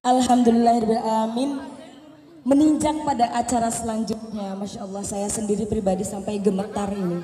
Alhamdulillahirrahmanirrahim. Meninjak pada acara selanjutnya, Masya Allah, saya sendiri pribadi sampai gemetar ini.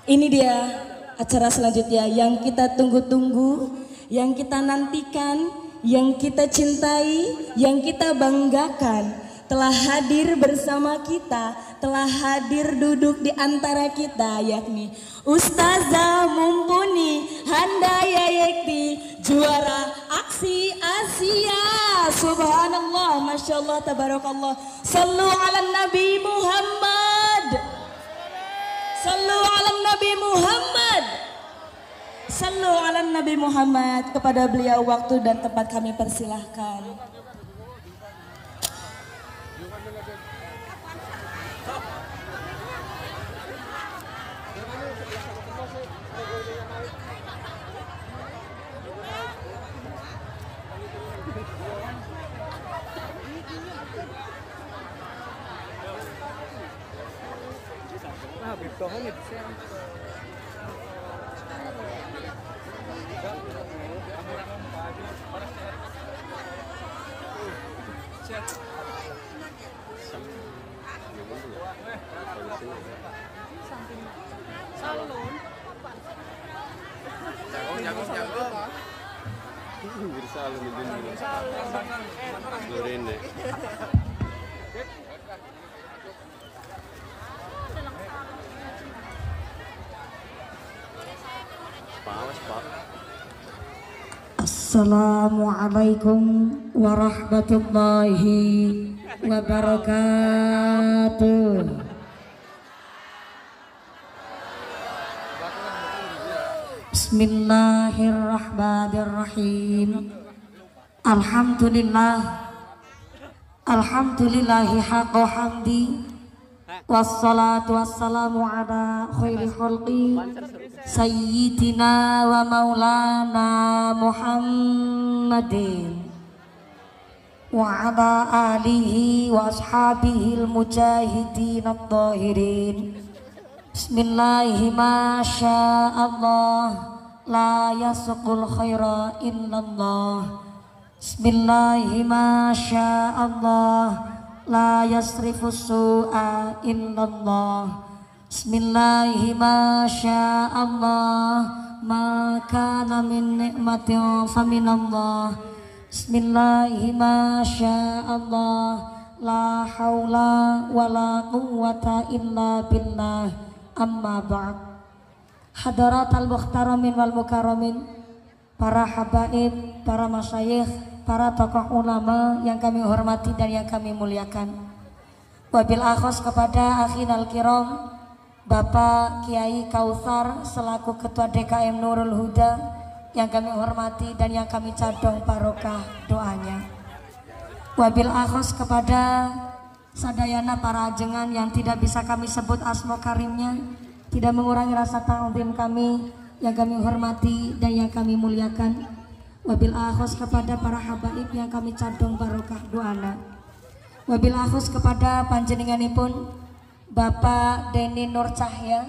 Ini dia acara selanjutnya yang kita tunggu-tunggu, yang kita nantikan, yang kita cintai, yang kita banggakan. Telah hadir bersama kita, telah hadir duduk di antara kita, yakni Ustazah Mumpuni Handaya Yekti, juara aksi Asia. Subhanallah, Masya Allah, Tabarakallah. Sallu ala Nabi Muhammad, Sallu ala Nabi Muhammad, Sallu ala Nabi Muhammad. Kepada beliau waktu dan tempat kami persilahkan. Assalamualaikum warahmatullahi wabarakatuh. Bismillahirrahmanirrahim. Alhamdulillah, alhamdulillahi haqqa hamdi, wassalatu wassalamu ala khairi khalqi sayyidina wa maulana Muhammadin wa ala alihi wa ashabihi al-mujahidin al-tahirin. Bismillahi ma sya'allah, la yasqul khaira illallah. Bismillahi ma sya'allah, la yasrifus su'a illallah. Bismillahi ma sya'allah, ma kana min ni'matin faminallah. Bismillahi ma sya'allah, la haula wa la quwwata illa billah. Amma ba'd. Hadaratal muhtaramin wal mukarramin, para habaib, para masyayikh, para tokoh ulama yang kami hormati dan yang kami muliakan. Wabil akhos kepada akhinal kiram, Bapak Kiai Kautsar selaku Ketua DKM Nurul Huda yang kami hormati dan yang kami cadong barokah doanya. Wabil akhos kepada sadayana para ajengan yang tidak bisa kami sebut asma karimnya, tidak mengurangi rasa ta'zim kami yang kami hormati dan yang kami muliakan. Wabil akhos kepada para habaib yang kami cadong barokah doana. Wabil akhos kepada panjenenganipun Bapak Deni Nur Cahya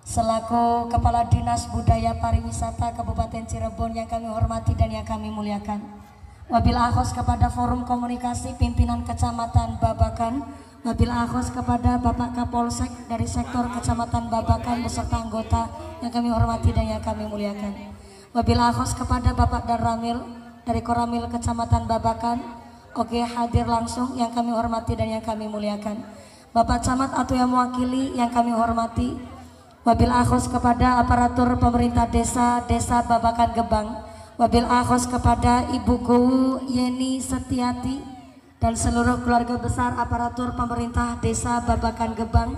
selaku Kepala Dinas Budaya Pariwisata Kabupaten Cirebon yang kami hormati dan yang kami muliakan. Wabil akhos kepada Forum Komunikasi Pimpinan Kecamatan Babakan. Wabil akhos kepada Bapak Kapolsek dari sektor Kecamatan Babakan beserta anggota yang kami hormati dan yang kami muliakan. Wabil akhos kepada Bapak Darramil dari Koramil Kecamatan Babakan. Oke, hadir langsung yang kami hormati dan yang kami muliakan. Bapak Camat atau yang mewakili yang kami hormati. Wabil akhos kepada aparatur pemerintah desa Babakan Gebang. Wabil akhos kepada Ibuku Yeni Setiati dan seluruh keluarga besar aparatur pemerintah desa Babakan Gebang.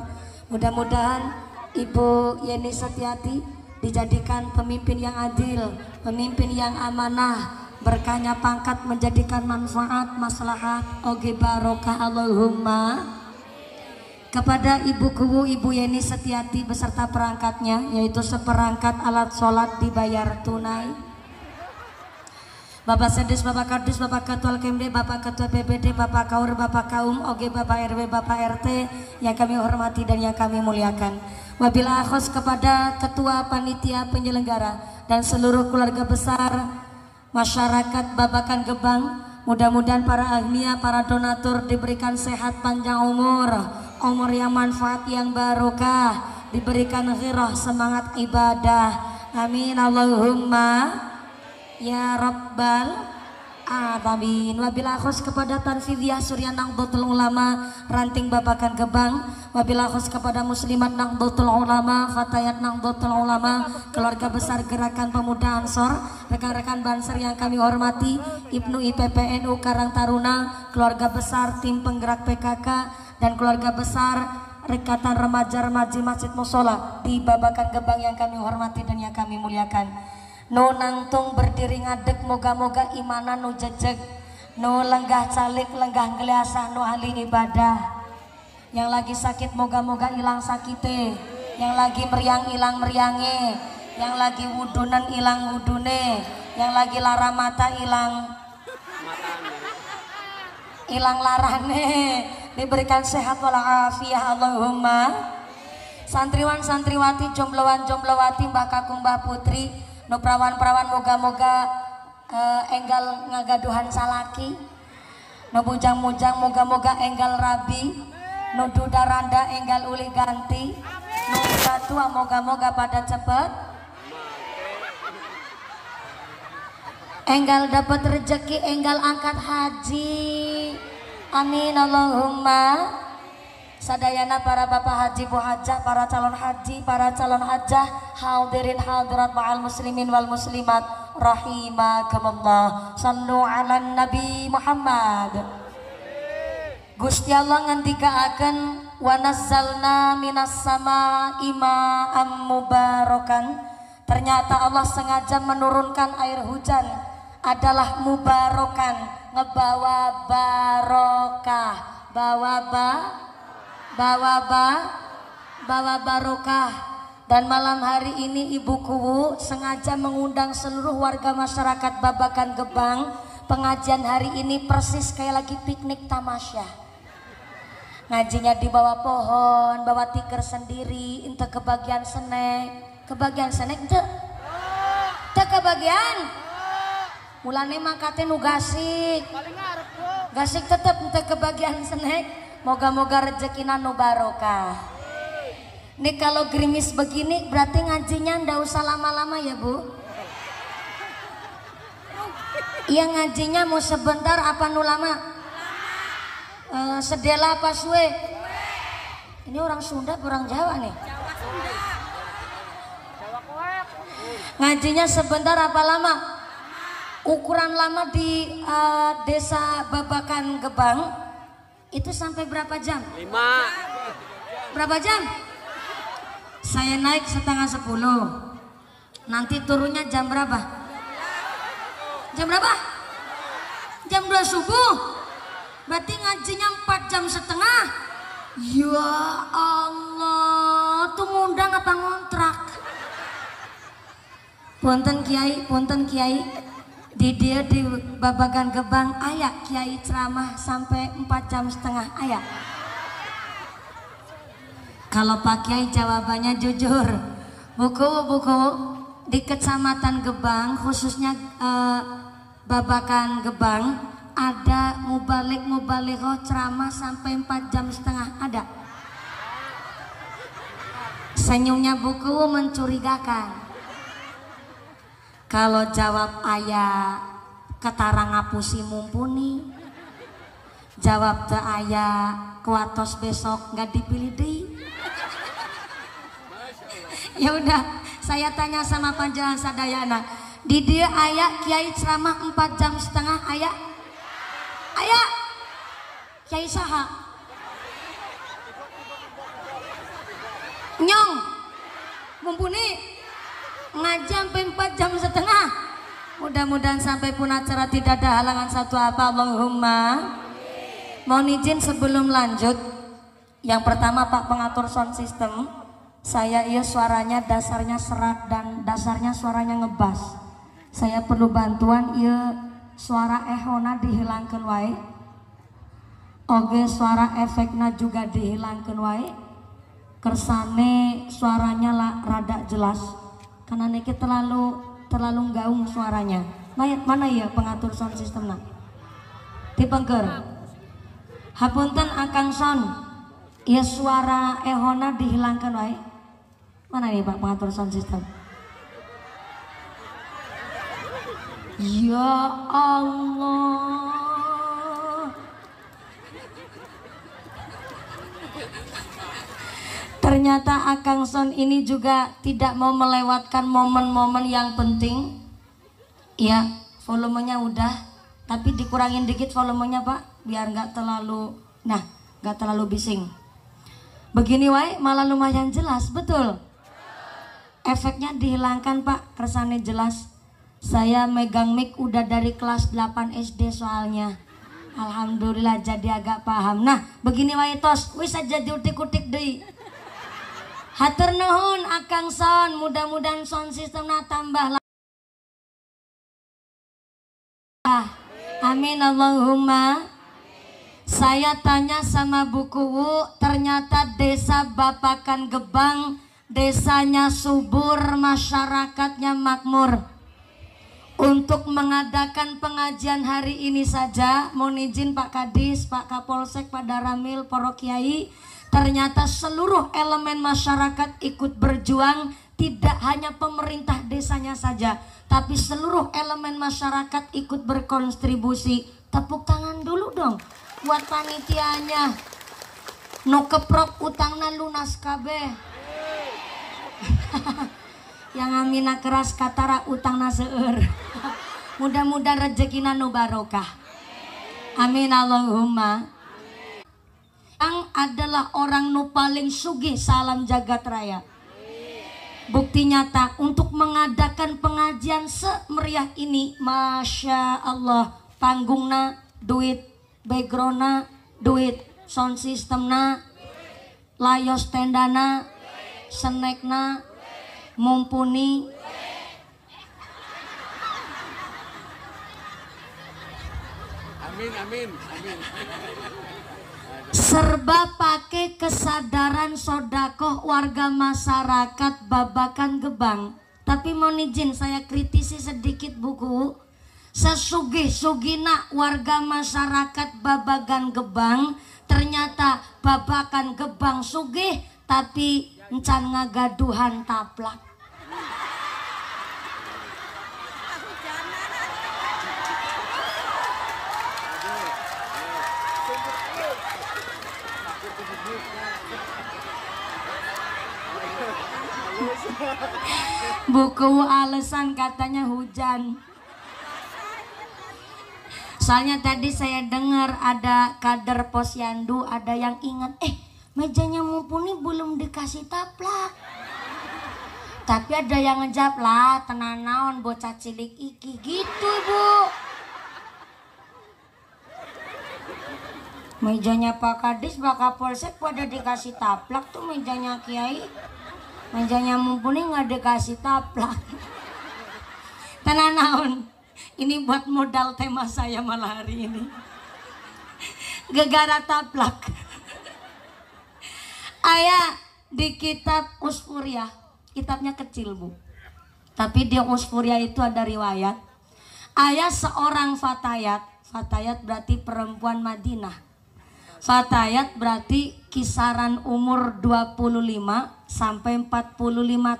Mudah-mudahan Ibu Yeni Setiati dijadikan pemimpin yang adil, pemimpin yang amanah, berkahnya pangkat menjadikan manfaat maslahat oge barokah Allahumma. Kepada Ibu Kuwu Ibu Yeni Setiati beserta perangkatnya, yaitu seperangkat alat sholat dibayar tunai. Bapak Sedis, Bapak Kadis, Bapak Ketua Kemde, Bapak Ketua PBD, Bapak Kaur, Bapak Kaum, oge Bapak RW, Bapak RT yang kami hormati dan yang kami muliakan. Wabila akhos kepada Ketua Panitia Penyelenggara dan seluruh keluarga besar masyarakat Babakan Gebang, mudah-mudahan para agnia, para donatur diberikan sehat panjang umur yang manfaat yang barokah, diberikan ghirah semangat ibadah, amin Allahumma ya rabbal alamin. Wabila khus kepada Tanfidiyah Surya Nahdlatul Ulama Ranting Babakan Gebang, wabila khus kepada Muslimat Nahdlatul Ulama, Fatayat Nahdlatul Ulama, keluarga besar Gerakan Pemuda Ansor, rekan-rekan Banser yang kami hormati, Ibnu IPPNU Karang Taruna, keluarga besar tim penggerak PKK, dan keluarga besar Rekatan Remaja-Remaji Masjid Musola di Babakan Gebang yang kami hormati dan yang kami muliakan. Nu nangtung berdiri ngadeg, moga-moga imana nu jejeg, nu lenggah calik, lenggah geliasah, nu ahli ibadah. Yang lagi sakit moga-moga ilang sakite, yang lagi meriang ilang meriange, yang lagi wudunan ilang wudune, yang lagi lara mata ilang larane, diberikan sehat walafiat Allahumma. Santriwan santriwati, jomblowan-jomblowati, Mbah Kakung Mbah Putri, nu prawan-prawan moga-moga enggal ngagaduhan salaki, nu bujang-mujang moga-moga enggal rabi, nu duda randa enggal uli ganti, nu tua moga-moga pada cepet enggal dapat rezeki, enggal angkat haji, amin Allahumma. Sadayana para bapak haji bu hajah, para calon haji, para calon hajah, hadirin hadirat ma'al muslimin wal muslimat rahimakumullah. Sallu ala Nabi Muhammad. Gusti Allah ngendikaaken wa nazzalna minas sama ima'am mubarakan. Ternyata Allah sengaja menurunkan air hujan adalah mubarakan, ngebawa barokah, bawa barokah. Dan malam hari ini Ibu Kuwu sengaja mengundang seluruh warga masyarakat Babakan Gebang. Pengajian hari ini persis kayak lagi piknik tamasya. Ngajinya di bawah pohon, bawa tikar sendiri, ente kebagian snack. Kebagian snack ente? Ente kebagian? Mulane mangkate nu gasik. Gasik tetep ente kebagian snack. Moga-moga rezekina nu barokah. Nih kalau gerimis begini berarti ngajinya ndak usah lama-lama ya Bu. Iya ngajinya mau sebentar apa nu lama? Sedela apa suwe? Ini orang Sunda orang Jawa nih. Ngajinya sebentar apa lama? Ukuran lama di desa Babakan Gebang itu sampai berapa jam? 5. Berapa jam? Saya naik setengah 10. Nanti turunnya jam berapa? Jam berapa? Jam 2 subuh. Berarti ngajinya 4 jam setengah. Ya Allah, tuh ngundang apa ngontrak? Punten Kiai, punten Kiai. Di dia di Babakan Gebang ayak Kiai ceramah sampai 4 jam setengah ayak. Kalau Pak Kiai jawabannya jujur. Buku di Kecamatan Gebang khususnya Babakan Gebang ada mubalik-mubalikho ceramah sampai 4 jam setengah ada. Senyumnya buku mencurigakan. Kalau jawab ayah ketara ngapusi mumpuni, jawab teu ayah kuatos besok nggak dipilih deh. Ya udah, saya tanya sama panjangan sadayana, di dia ayah Kiai ceramah 4 jam setengah ayah Kiai saha nyong mumpuni ngaji sampai 4 jam setengah Mudah-mudahan sampai pun acara tidak ada halangan satu apa. Allahumma. Mohon izin sebelum lanjut. Yang pertama Pak pengatur sound system, saya suaranya dasarnya serak dan dasarnya suaranya ngebas. Saya perlu bantuan suara ehona dihilangkan wae. Oke suara efeknya juga dihilangkan wae. Kersane suaranya lah rada jelas. Karena niki terlalu gaung suaranya. Mana ya pengatur sound system nak? Dipengker. Hapunten Akang Son. Ya suara ehona dihilangkan wae. Mana nih Pak pengatur sound system? Ya Allah. Ternyata Akang Son ini juga tidak mau melewatkan momen-momen yang penting. Ya, volumenya udah, tapi dikurangin dikit volumenya Pak, biar nggak terlalu, nggak terlalu bising. Begini wae malah lumayan jelas, betul. Efeknya dihilangkan Pak, kersane jelas. Saya megang mic udah dari kelas 8 SD soalnya. Alhamdulillah jadi agak paham. Nah, begini wae tos, wis aja diutik-utik deui. Hatur nuhun Akang Son, mudah-mudahan sound systemnya tambah lah. Amin Allahumma. Saya tanya sama Bu Kuwu, ternyata desa Bapakan Gebang, desanya subur, masyarakatnya makmur. Untuk mengadakan pengajian hari ini saja, mohon izin Pak Kadis, Pak Kapolsek, Pak Daramil, Para Kiai, ternyata seluruh elemen masyarakat ikut berjuang, tidak hanya pemerintah desanya saja, tapi seluruh elemen masyarakat ikut berkontribusi. Tepuk tangan dulu dong buat panitianya. No keprok utangna lunas kabeh. Yang amina keras katara utangna seueur. Mudah-mudahan rezekina nu barokah. Amin Allahumma. Yang adalah orang nu paling sugih salam jagat raya. Bukti nyata untuk mengadakan pengajian semeriah ini, Masya Allah, panggungna duit, backgroundna duit, sound systemna, layos tendana, snackna mumpuni. Amin. Serba pakai kesadaran sodakoh warga masyarakat Babakan Gebang. Tapi mohon izin saya kritisi sedikit buku. Sesugih-sugina warga masyarakat Babakan Gebang, ternyata Babakan Gebang sugih tapi encan ngagaduhan taplak. Buku alasan katanya hujan. Soalnya tadi saya dengar ada kader Posyandu ada yang ingat, mejanya mumpuni belum dikasih taplak. Tapi ada yang ngejawab lah, tenan naon bocah cilik iki gitu Bu. Mejanya Pak Kadis, Pak Kapolsek pada dikasih taplak tuh mejanya Kiai. Mejanya mumpuni nggak dikasih taplak. Tenan naon. Ini buat modal tema saya malah hari ini. Gegara taplak. Ayah di kitab Usfuriyah, kitabnya kecil Bu, tapi di Usfuriyah itu ada riwayat. Ayah seorang fatayat, fatayat berarti perempuan Madinah. Fatayat berarti kisaran umur 25 sampai 45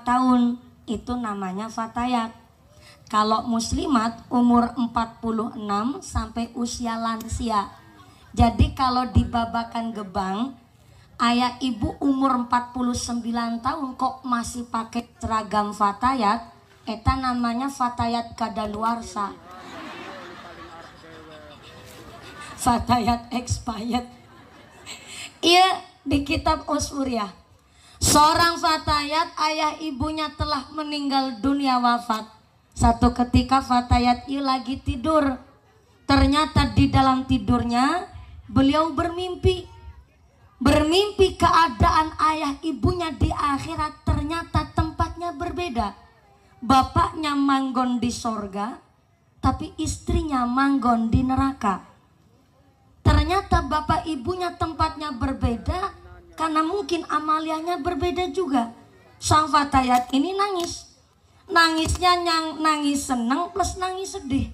tahun, itu namanya fatayat. Kalau muslimat umur 46 sampai usia lansia. Jadi kalau di Babakan Gebang, ayah ibu umur 49 tahun kok masih pakai seragam fatayat, eta namanya fatayat kadaluarsa. Fatayat expired. Iya di kitab Usfuriyah. Seorang fatayat ayah ibunya telah meninggal dunia wafat. Satu ketika Fatayat I lagi tidur. Ternyata di dalam tidurnya beliau bermimpi. Bermimpi keadaan ayah ibunya di akhirat, ternyata tempatnya berbeda. Bapaknya manggon di sorga, tapi istrinya manggon di neraka. Ternyata bapak ibunya tempatnya berbeda, karena mungkin amaliahnya berbeda juga. Sang Fatayat ini nangis. Nangisnya nangis senang plus nangis sedih.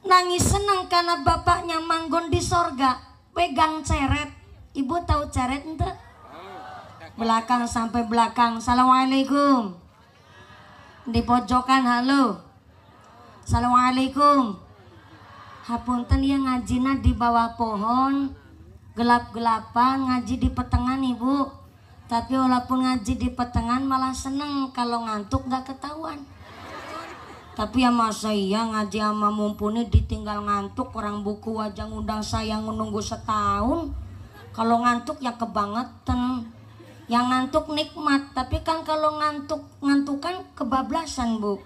Nangis senang karena bapaknya manggon di sorga, pegang ceret. Ibu tahu ceret ente? Belakang sampai belakang. Assalamualaikum. Di pojokan halo. Assalamualaikum. Hapunten ya ngajina di bawah pohon, gelap-gelapan ngaji di petengan ibu. Tapi walaupun ngaji di petengan malah seneng kalau ngantuk gak ketahuan. Tapi ya masa iya ngaji sama mumpuni ditinggal ngantuk, orang buku wajah ngundang saya menunggu setahun. Kalau ngantuk ya kebangetan. Yang ngantuk nikmat, tapi kan kalau ngantukan kebablasan bu.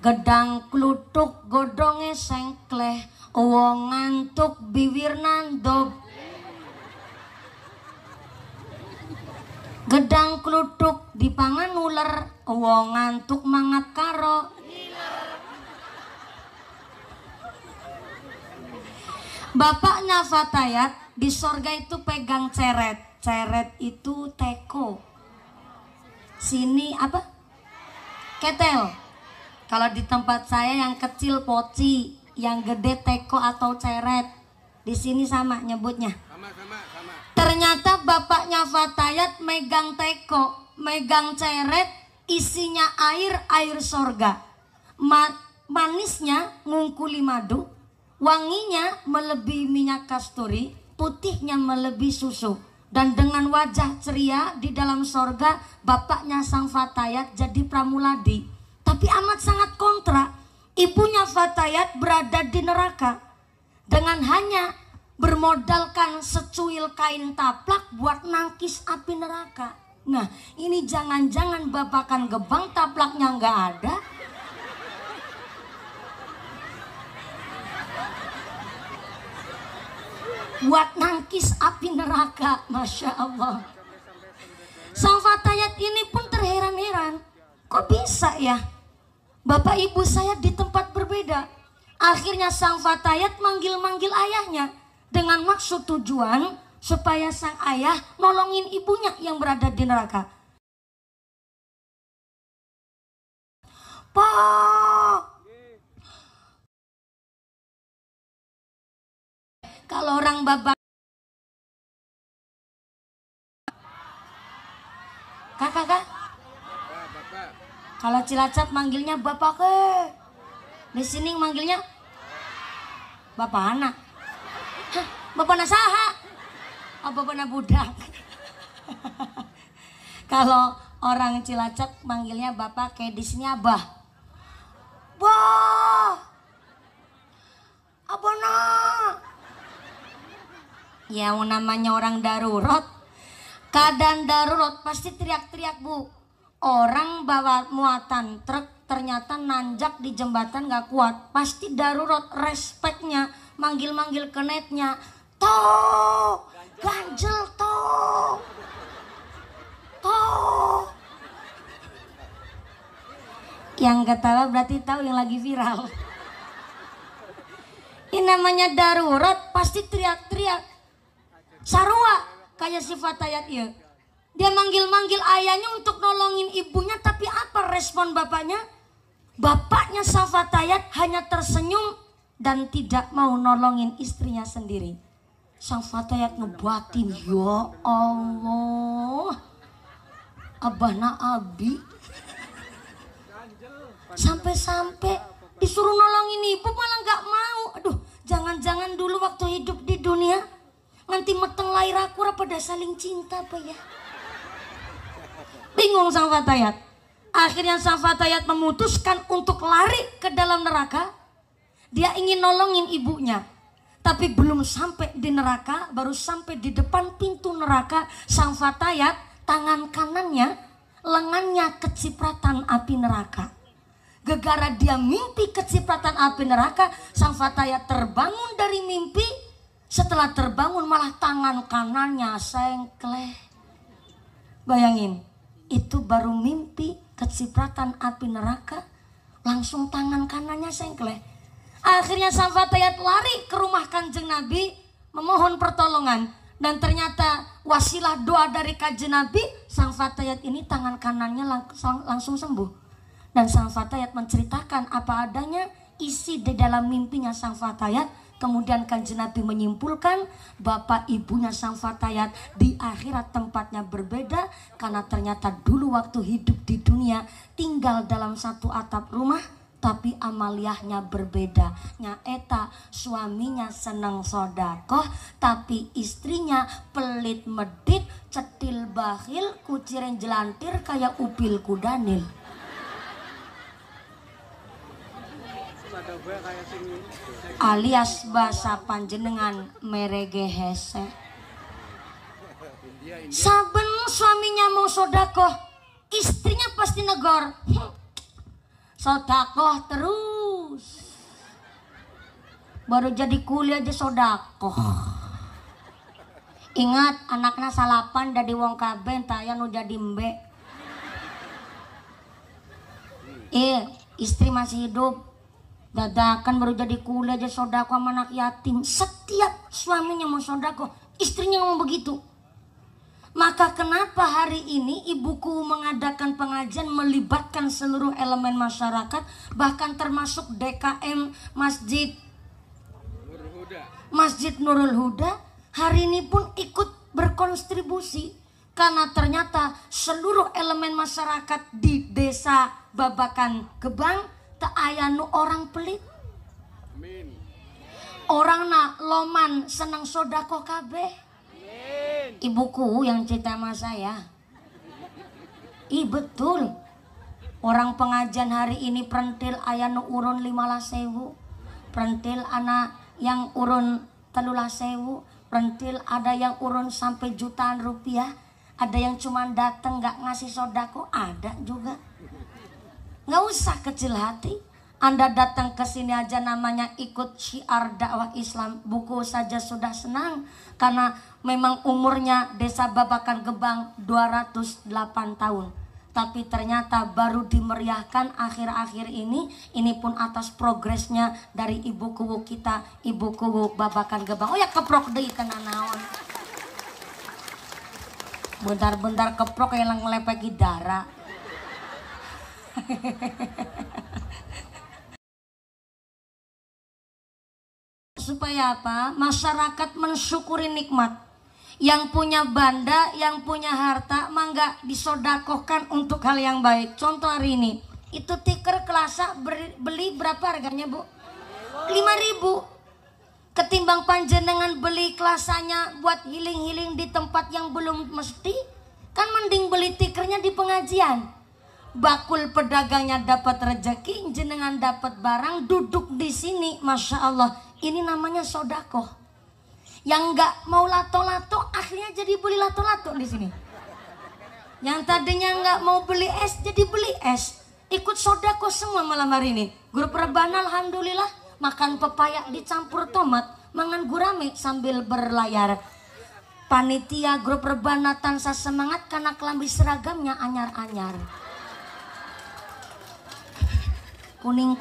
Gedang klutuk godonge sengkleh, wong ngantuk bibir nandob. Gedang klutuk dipangan uler, wong ngantuk mangap karo. Bapaknya Fatayat di sorga itu pegang ceret. Ceret itu teko. Sini apa? Ketel. Kalau di tempat saya yang kecil poci, yang gede teko atau ceret. Di sini sama nyebutnya. Sama. Ternyata bapaknya Fatayat megang teko, megang ceret, isinya air sorga. Manisnya ngungkuli madu, wanginya melebihi minyak kasturi, putihnya melebihi susu. Dan dengan wajah ceria di dalam sorga, bapaknya sang Fatayat jadi pramuladi. Tapi amat sangat kontra, ibunya Fatayat berada di neraka. Dengan hanya bermodalkan secuil kain taplak buat nangkis api neraka. Nah ini jangan-jangan babakan gebang taplaknya nggak ada. Buat nangkis api neraka, Masya Allah. Sang Fatayat ini pun terheran-heran, kok bisa ya bapak ibu saya di tempat berbeda. Akhirnya sang Fatayat manggil-manggil ayahnya dengan maksud tujuan supaya sang ayah nolongin ibunya yang berada di neraka. Pak, kalau orang babak kakak, kalau Cilacap manggilnya bapak ke, di sini manggilnya bapak anak. Hah, bapak nasaha, oh bapak na budak. Kalau orang Cilacap manggilnya bapak kayak di sini abah. Wah, abah nak. Ya namanya orang darurat, keadaan darurat pasti teriak-teriak bu. Orang bawa muatan truk ternyata nanjak di jembatan gak kuat, pasti darurat, respeknya manggil-manggil kenetnya, toh ganjel toh. Yang ketawa berarti tahu yang lagi viral. Ini namanya darurat pasti teriak-teriak. Sarua kayak si Fatayat ya. Dia manggil-manggil ayahnya untuk nolongin ibunya, tapi apa respon bapaknya? Bapaknya sang Fatayat hanya tersenyum dan tidak mau nolongin istrinya sendiri. Sang Fatayat ngebatin, ya Allah, abahna abi. Sampai-sampai disuruh nolongin ibu malah gak mau. Aduh, jangan-jangan dulu waktu hidup di dunia nanti meteng lahir aku pada saling cinta apa ya. Bingung sang Fatayat. Akhirnya sang Fatayat memutuskan untuk lari ke dalam neraka. Dia ingin nolongin ibunya. Tapi belum sampai di neraka, baru sampai di depan pintu neraka, sang Fatayat tangan kanannya, lengannya kecipratan api neraka. Gegara dia mimpi kecipratan api neraka, sang Fatayat terbangun dari mimpi. Setelah terbangun malah tangan kanannya sengkleh. Bayangin, itu baru mimpi kecipratan api neraka, langsung tangan kanannya sengkleh. Akhirnya sang Fatayat lari ke rumah Kanjeng Nabi memohon pertolongan. Dan ternyata wasilah doa dari Kanjeng Nabi, sang Fatayat ini tangan kanannya langsung sembuh. Dan sang Fatayat menceritakan apa adanya isi di dalam mimpinya sang Fatayat. Kemudian Kanjeng Nabi menyimpulkan bapak ibunya sang Fatayat di akhirat tempatnya berbeda. Karena ternyata dulu waktu hidup di dunia tinggal dalam satu atap rumah, tapi amaliyahnya berbeda. Nyaeta suaminya seneng sodakoh, tapi istrinya pelit medit, cetil bakhil, kuciren jelantir kayak upil kudanil. Alias bahasa panjenengan merege hese. Saben suaminya mau sodakoh, istrinya pasti negor. Sodakoh terus. Baru jadi kuliah aja sodakoh. Ingat anaknya salapan dari wong kabeh taya nu jadi mbek. Istri masih hidup. Dadakan baru jadi kuliah aja sodakoh sama anak yatim. Setiap suaminya mau sodakoh, istrinya ngomong begitu. Maka kenapa hari ini ibuku mengadakan pengajian melibatkan seluruh elemen masyarakat, bahkan termasuk DKM Masjid Nurul Huda, hari ini pun ikut berkontribusi. Karena ternyata seluruh elemen masyarakat di desa Babakan Gebang tak ayanu orang pelit. Orang na loman senang sodakoh kabeh. Ibuku yang cerita sama saya. Betul. Orang pengajian hari ini perentil ayanu urun 15.000. Perentil anak yang urun 13.000. Perentil ada yang urun sampai jutaan rupiah. Ada yang cuma datang gak ngasih sodako, ada juga. Gak usah kecil hati. Anda datang ke sini aja namanya ikut syiar dakwah Islam, buku saja sudah senang. Karena memang umurnya desa Babakan Gebang 208 tahun. Tapi ternyata baru dimeriahkan akhir-akhir ini pun atas progresnya dari ibu kuwu kita, ibu kuwu Babakan Gebang. Oh ya keprok deui kana naon. Bentar-bentar keprok yang ngelepeki darah. Supaya apa? Masyarakat mensyukuri nikmat. Yang punya banda, yang punya harta, mangga disodakohkan untuk hal yang baik. Contoh hari ini, itu tiker kelasa beli berapa harganya bu? 5.000. Ketimbang panjenengan beli kelasanya buat healing-healing di tempat yang belum mesti, kan mending beli tikernya di pengajian. Bakul pedagangnya dapat rezeki, jenengan dapat barang, duduk di sini, masya Allah. Ini namanya sodakoh. Yang nggak mau lato-lato, akhirnya jadi beli lato-lato di sini. Yang tadinya nggak mau beli es, jadi beli es. Ikut sodakoh semua malam hari ini. Grup rebana alhamdulillah makan pepaya dicampur tomat, mangan gurame sambil berlayar. Panitia grup rebana tansah semangat karena kelambi seragamnya anyar-anyar. Kuning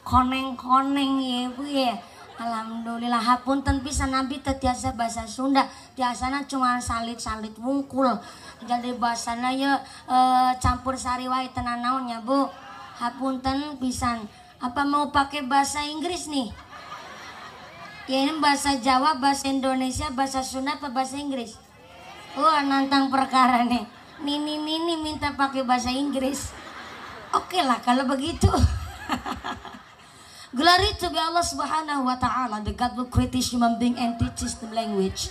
koneng ya bu ya. Alhamdulillah hapunten pisan nabi tetiasa bahasa Sunda. Biasana cuma salit-salit wungkul. Jadi bahasana ya campur sari wae tenan naonnya bu. Hapunten pisan. Apa mau pakai bahasa Inggris nih? Ya ini bahasa Jawa, bahasa Indonesia, bahasa Sunda apa bahasa Inggris? Wah nantang perkara nih. Nini minta pakai bahasa Inggris. Oke lah kalau begitu. Glory to be Allah subhanahu wa ta'ala, the God who created human being and teaches the language,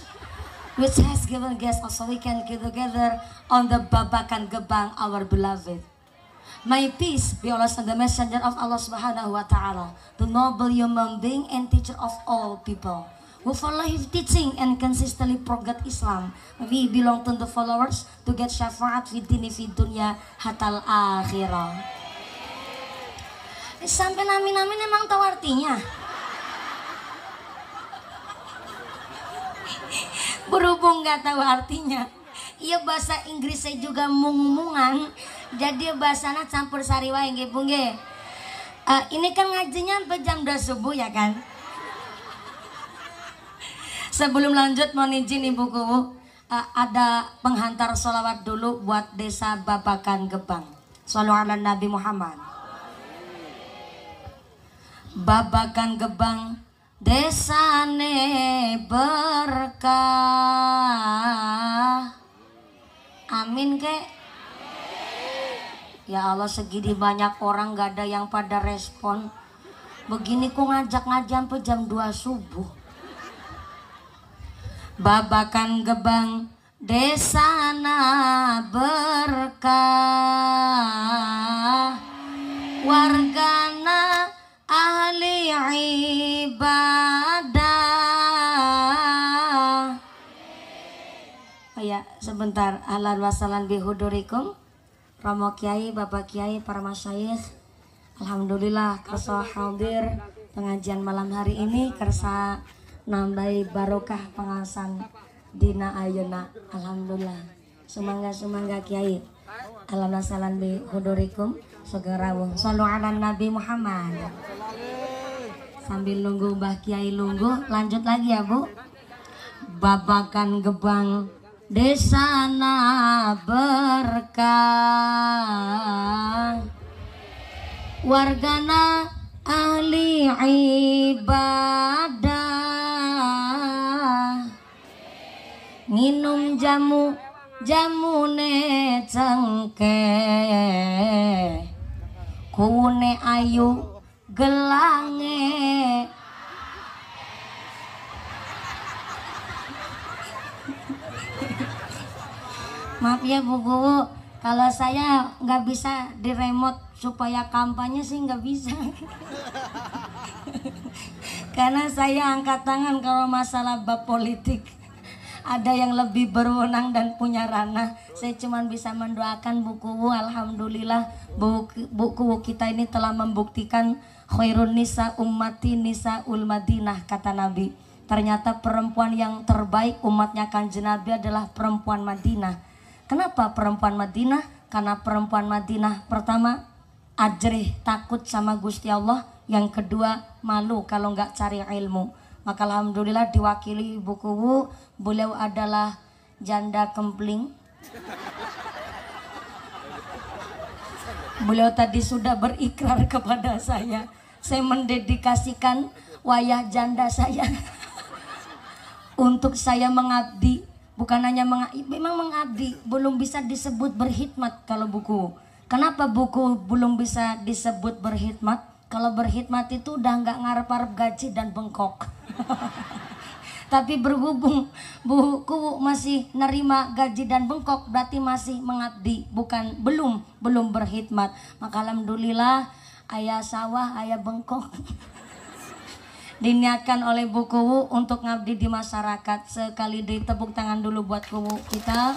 which has given us so we can get together on the Babakan Gebang, our beloved. May peace be always on the messenger of Allah subhanahu wa ta'ala, the noble human being and teacher of all people, who follow his teaching and consistently forget Islam. We belong to the followers to get syafaat fi dini fi dunya hatal akhirah. Sampai amin-amin emang tahu artinya? Berhubung nggak tahu artinya, iya bahasa Inggris saya juga mung-mungan, jadi bahasanya campur sari wae nggih Bu nggih. Ini kan ngajinya sampai jam 2 subuh ya kan? Sebelum lanjut mohon izin Ibuku, ada penghantar sholawat dulu buat Desa Babakan Gebang. Shallu ala Nabi Muhammad. Babakan Gebang desane berkah. Amin kek. Ya Allah, segini banyak orang gak ada yang pada respon. Begini kok ngajak ngaji sampai jam 2 subuh. Babakan Gebang desana berkah, wargana ahli ibadah. Oh ya, sebentar. Ahlan wa sahlan bihudurikum. Romo Kiai, Bapak Kiai, para masyayikh. Alhamdulillah kersa hadir pengajian malam hari ini, kersa nambahi barokah pengasan dina ayeuna. Alhamdulillah. Sumangga Kiai. Ahlan wa sahlan bihudurikum. Segera shollu ala Nabi Muhammad. Sambil nunggu Mbah Kiai nunggu, lanjut lagi ya Bu. Babakan Gebang desana berkah, wargana ahli ibadah, nginum jamune cengke, kune ayu gelange. Maaf ya Bu Guru, kalau saya nggak bisa di remote supaya kampanye sih nggak bisa. Karena saya angkat tangan kalau masalah bab politik. Ada yang lebih berwenang dan punya ranah. Saya cuma bisa mendoakan Bu Guru. Alhamdulillah Bu Guru kita ini telah membuktikan khairun nisa ummati nisaul Madinah, kata Nabi. Ternyata perempuan yang terbaik umatnya Kanjeng Nabi adalah perempuan Madinah. Kenapa perempuan Madinah? Karena perempuan Madinah pertama ajrih, takut sama Gusti Allah. Yang kedua malu kalau nggak cari ilmu. Maka alhamdulillah diwakili Ibu Kuwu, beliau adalah janda kempling. Beliau tadi sudah berikrar kepada saya mendedikasikan wayah janda saya untuk saya mengabdi. Bukan hanya memang mengabdi, belum bisa disebut berkhidmat kalau buku. Kenapa buku belum bisa disebut berkhidmat? Kalau berkhidmat itu udah nggak ngarep-ngarep gaji dan bengkok. Tapi berhubung buku masih nerima gaji dan bengkok, berarti masih mengabdi, bukan belum berkhidmat. Maka alhamdulillah ayah sawah, ayah bengkok. Diniatkan oleh Bu Kuwu untuk ngabdi di masyarakat. Sekali ditepuk tangan dulu buat Kuwu kita.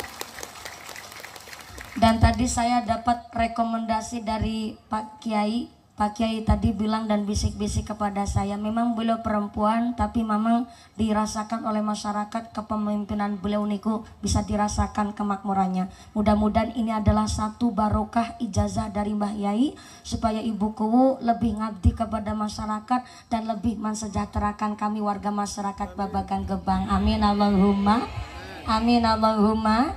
Dan tadi saya dapat rekomendasi dari Pak Kiai. Pak Kiai tadi bilang dan bisik-bisik kepada saya, memang beliau perempuan tapi memang dirasakan oleh masyarakat kepemimpinan beliau niku bisa dirasakan kemakmurannya. Mudah-mudahan ini adalah satu barokah ijazah dari Mbah Yai supaya Ibu Kuwu lebih ngabdi kepada masyarakat dan lebih mensejahterakan kami warga masyarakat Babakan Gebang. Amin Allahumma. Amin Allahumma.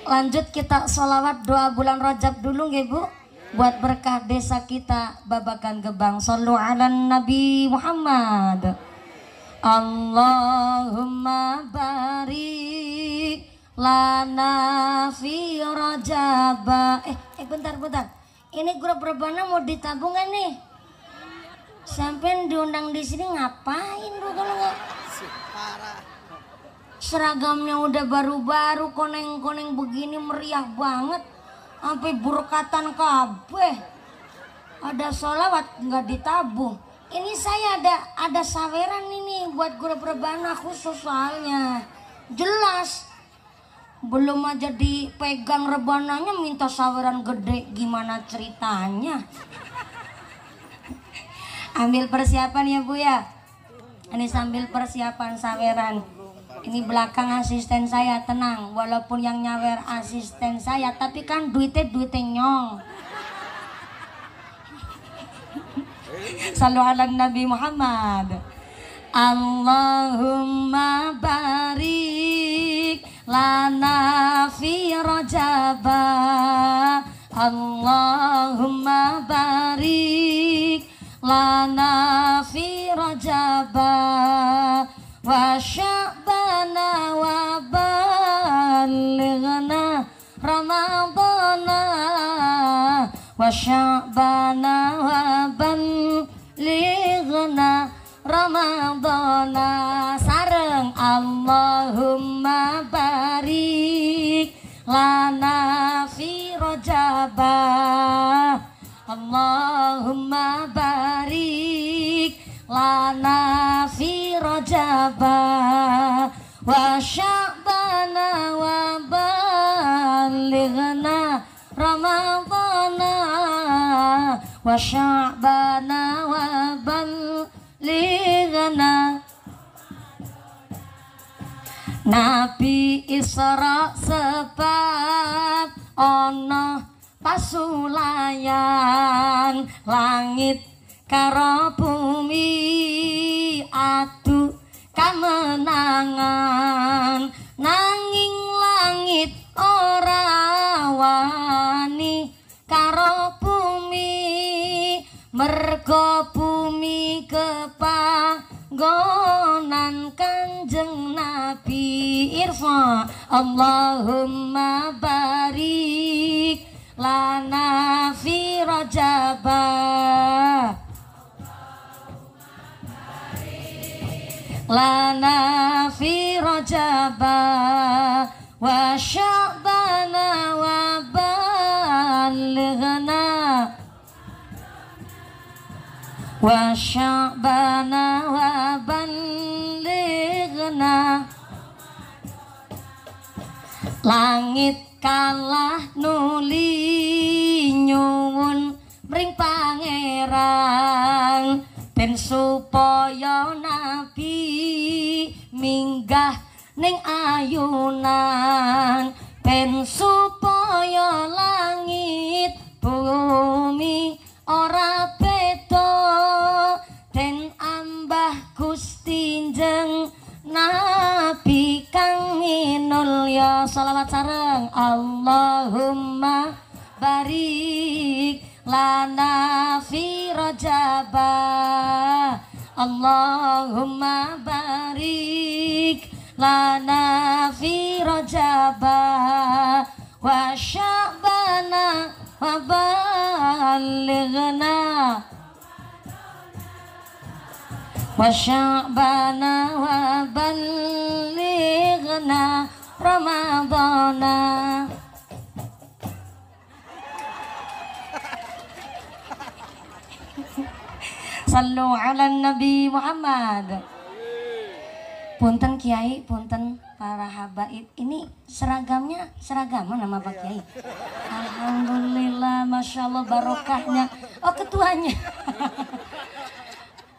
Lanjut kita sholawat doa bulan Rajab dulu nggih Bu, buat berkah desa kita Babakan Gebang. Shallu ala Nabi Muhammad. Allahumma barik lana fi Rajab. Bentar. Ini grup rebana mau ditabung kan nih? Sampai diundang di sini ngapain Bu kalau nggak? Seragamnya udah baru-baru, koneng-koneng begini meriah banget. Sampai burkatan kabeh. Ada sholawat nggak ditabung. Ini saya ada saweran ini buat grup rebana khusus soalnya. Jelas. Belum aja dipegang rebananya minta saweran gede, gimana ceritanya? Ambil persiapan ya Bu ya. Ini sambil persiapan saweran. Ini belakang asisten saya, tenang. Walaupun yang nyawer asisten saya, tapi kan duitnya nyong. Sallu ala Nabi Muhammad. Allahumma barik lana fi rajaba. Allahumma barik lana fi rajaba wa sya'bana wa balighna ramadana wa sya'bana wa balighna ramadana. Sareng Allahumma barik lana fi rajaba. Allahumma barik lana fi rajaba wa sya'bana wa balighna ramadana wa sya'bana wa balighna. Nabi Isra sebab ono pasulayan langit karo bumi adu kamenangan nanging langit ora wani karo bumi mergo bumi kepanggonan Kanjeng Nabi. Irfa Allahumma barik lana fi rajaba. Lana fi rajaba wa sya'bana wa balighna wa sya'bana wa balighna. Langit kalah nuli nyuwun mring pangeran ben supaya Nabi minggah ning ayunan ben supaya langit bumi ora beda den ambah Gusti njeng Nabi kang minulya. Shalawat sareng Allahumma barik lana fi rajaba. Allahumma barik lana fi rajaba wa sya'bana wa balighna wa sya'bana wa balighna ramadana. Sallu ala Nabi Muhammad. Punten Kiai, punten para habaib. Ini seragamnya seragaman nama Pak Kiai. Alhamdulillah, Masya Allah barokahnya. Oh ketuanya.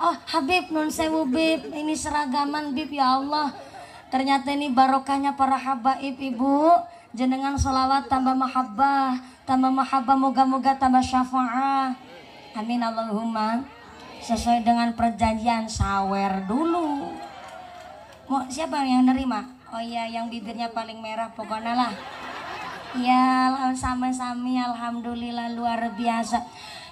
Oh Habib nun sewu Bib, ini seragaman Bib ya Allah. Ternyata ini barokahnya para habaib Ibu. Jenengan sholawat tambah mahabbah moga-moga tambah syafa'ah. Amin Allahumma. Sesuai dengan perjanjian sawer dulu. Mau siapa yang nerima? Oh iya yang bibirnya paling merah pokoknya lah. Ya sama-sami alhamdulillah luar biasa.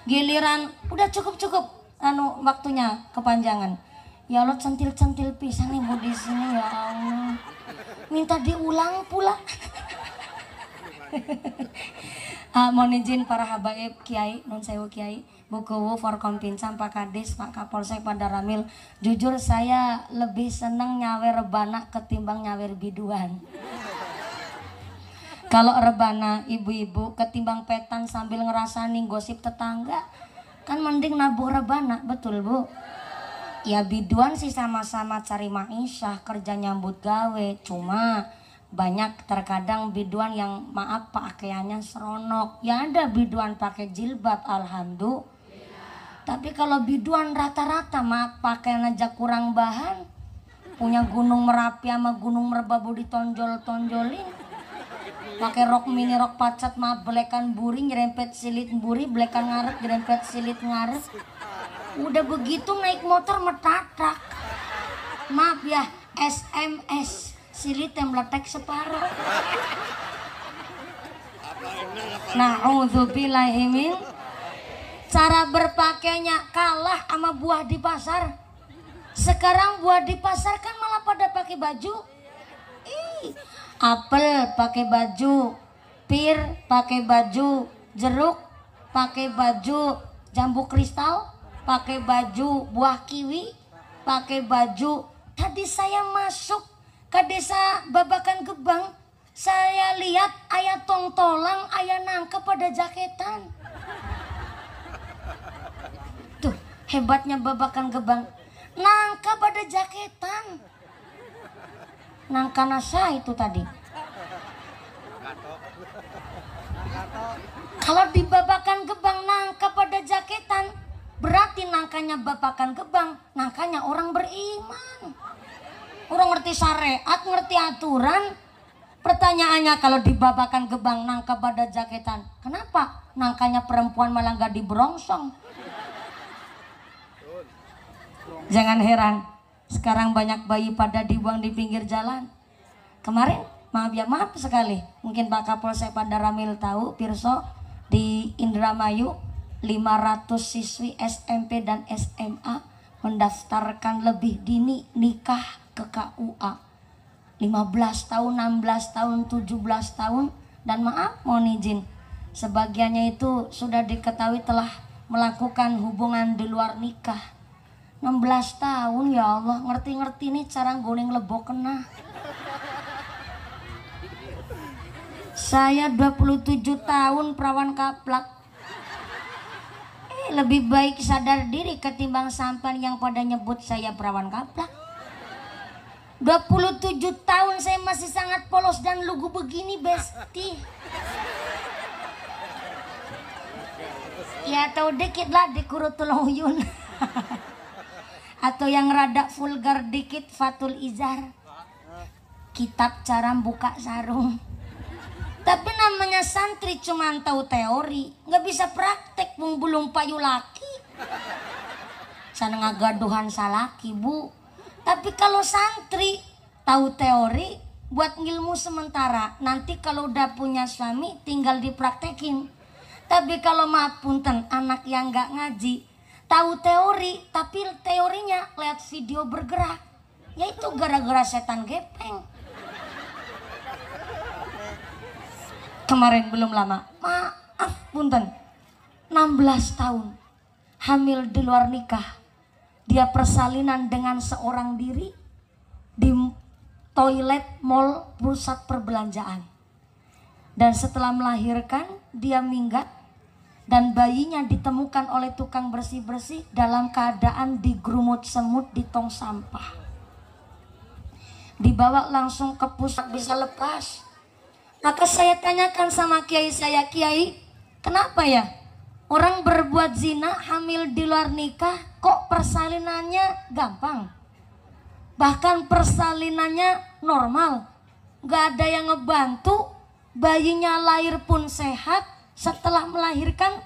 Giliran udah cukup anu waktunya kepanjangan. Ya Allah centil-centil pisan ibu di sini ya Allah. Minta diulang pula. Mohon izin para habaib Kiai, nun sewu Kiai, Bukuwu, Forkompinsa, Pak Kadis, Pak Kapolsek, Pak Daramil. Jujur saya lebih seneng nyawer rebana ketimbang nyawer biduan. Kalau rebana ibu-ibu ketimbang petan sambil ngerasain gosip tetangga, kan mending nabuh rebana, betul Bu? Ya biduan sih sama-sama cari ma'isyah, kerja nyambut gawe, cuma banyak terkadang biduan yang maaf pakaiannya seronok. Ya ada biduan pakai jilbab, alhamdulillah. Tapi kalau biduan rata-rata mah pakaian aja kurang bahan. Punya Gunung Merapi sama Gunung Merbabu ditonjol-tonjolin. Pakai rok mini rok pacat mah belekan buri nyerempet silit buri, belekan ngaret nyerempet silit ngaret. Udah begitu naik motor metatak. Maaf ya, SMS silit yang meletek separuh. Na'udzubillahi min. Cara berpakainya kalah sama buah di pasar. Sekarang buah di pasar kan malah pada pakai baju. Apel pakai baju, pir pakai baju, jeruk pakai baju, jambu kristal pakai baju, buah kiwi pakai baju. Tadi saya masuk ke desa Babakan Gebang, saya lihat ayah tongtolang, ayah nangka pada jaketan. Tuh hebatnya Babakan Gebang, nangka pada jaketan. Nangka nasa itu tadi. Kalau di Babakan Gebang nangka pada jaketan, berarti nangkanya Babakan Gebang, nangkanya orang beriman. Orang ngerti syariat, ngerti aturan. Pertanyaannya kalau di Babakan Gebang nangka pada jaketan, kenapa nangkanya perempuan malah gak diberongsong? Jangan heran, sekarang banyak bayi pada dibuang di pinggir jalan. Kemarin, maaf ya, maaf sekali, mungkin Pak Kapolsek pada Ramil tahu, Pirso, di Indramayu 500 siswi SMP dan SMA mendaftarkan lebih dini nikah ke KUA. 15 tahun, 16 tahun, 17 tahun, dan maaf mohon izin, sebagiannya itu sudah diketahui telah melakukan hubungan di luar nikah. 16 tahun, ya Allah, ngerti-ngerti nih cara guling lebok kena. Saya 27 tahun perawan kaplak. Lebih baik sadar diri ketimbang sampan yang pada nyebut saya perawan kaplak. 27 tahun saya masih sangat polos dan lugu begini, Besti. Ya tahu dikit lah dikurutul huyun. Atau yang rada vulgar dikit Fatul Izar, kitab cara buka sarung. Tapi namanya santri cuman tahu teori, nggak bisa praktek, belum payu laki. Sana ngagaduhan salaki bu. Tapi kalau santri tahu teori buat ngilmu sementara, nanti kalau udah punya suami tinggal dipraktekin. Tapi kalau maaf punten anak yang nggak ngaji, tahu teori tapi teorinya lihat video bergerak, yaitu gara-gara setan gepeng. Kemarin belum lama, maaf punten, 16 tahun hamil di luar nikah, dia persalinan dengan seorang diri di toilet mall pusat perbelanjaan, dan setelah melahirkan dia minggat. Dan bayinya ditemukan oleh tukang bersih-bersih dalam keadaan digerumut semut di tong sampah. Dibawa langsung ke pusat bisa lepas. Maka saya tanyakan sama kiai saya, Kiai, kenapa ya orang berbuat zina hamil di luar nikah kok persalinannya gampang? Bahkan persalinannya normal, gak ada yang ngebantu, bayinya lahir pun sehat. Setelah melahirkan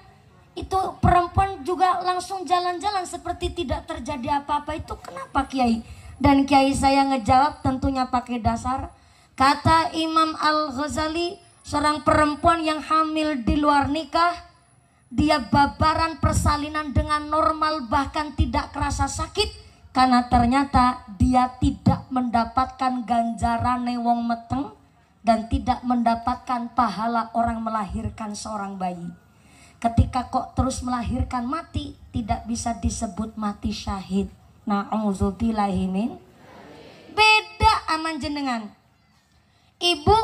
itu perempuan juga langsung jalan-jalan seperti tidak terjadi apa-apa. Itu kenapa Kiai? Dan Kiai saya ngejawab tentunya pakai dasar. Kata Imam Al-Ghazali, seorang perempuan yang hamil di luar nikah, dia babaran persalinan dengan normal bahkan tidak kerasa sakit. Karena ternyata dia tidak mendapatkan ganjaran wong meteng dan tidak mendapatkan pahala orang melahirkan seorang bayi. Ketika kok terus melahirkan mati, tidak bisa disebut mati syahid. Na'udzubillahi min. Beda aman jenengan. Ibu,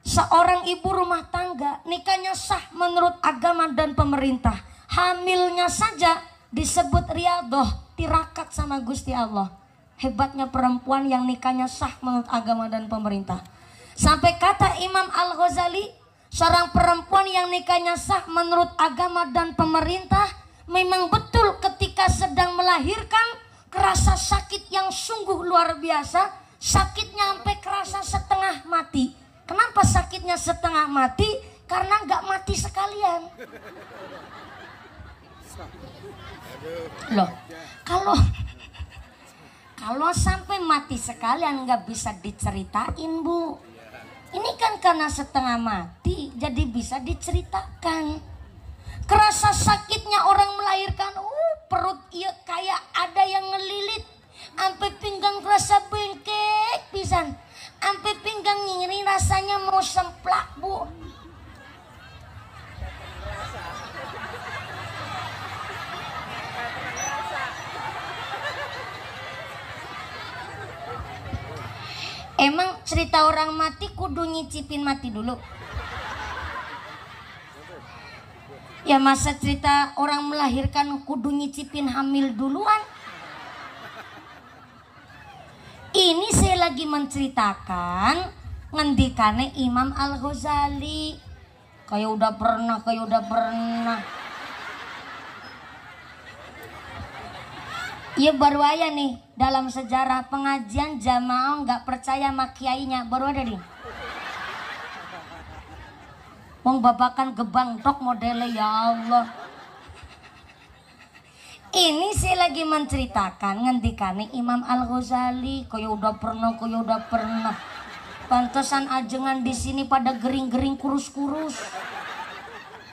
seorang ibu rumah tangga, nikahnya sah menurut agama dan pemerintah. Hamilnya saja disebut riadoh, tirakat sama Gusti Allah. Hebatnya perempuan yang nikahnya sah menurut agama dan pemerintah. Sampai kata Imam Al-Ghazali, seorang perempuan yang nikahnya sah menurut agama dan pemerintah Memang betul ketika sedang melahirkan kerasa sakit yang sungguh luar biasa. Sakitnya sampai kerasa setengah mati. Kenapa sakitnya setengah mati? Karena nggak mati sekalian. Loh, kalau sampai mati sekalian nggak bisa diceritain, Bu. Ini kan karena setengah mati, jadi bisa diceritakan. Kerasa sakitnya orang melahirkan, perut iya kayak ada yang ngelilit, sampai pinggang kerasa bengkek pisan, sampai pinggang nyeri rasanya mau semplak, Bu. Emang cerita orang mati kudu nyicipin mati dulu? Ya masa cerita orang melahirkan kudu nyicipin hamil duluan? Ini saya lagi menceritakan ngendikane Imam Al-Ghazali. Kayak udah pernah. Iya baru aja nih dalam sejarah pengajian jamaah nggak percaya sama kiainya, baru ada nih. Wong babakan gebang tok modelnya, ya Allah. Ini saya lagi menceritakan ngendikane Imam Al-Ghazali. Kayak udah pernah. Pantesan ajengan di sini pada gering-gering kurus-kurus.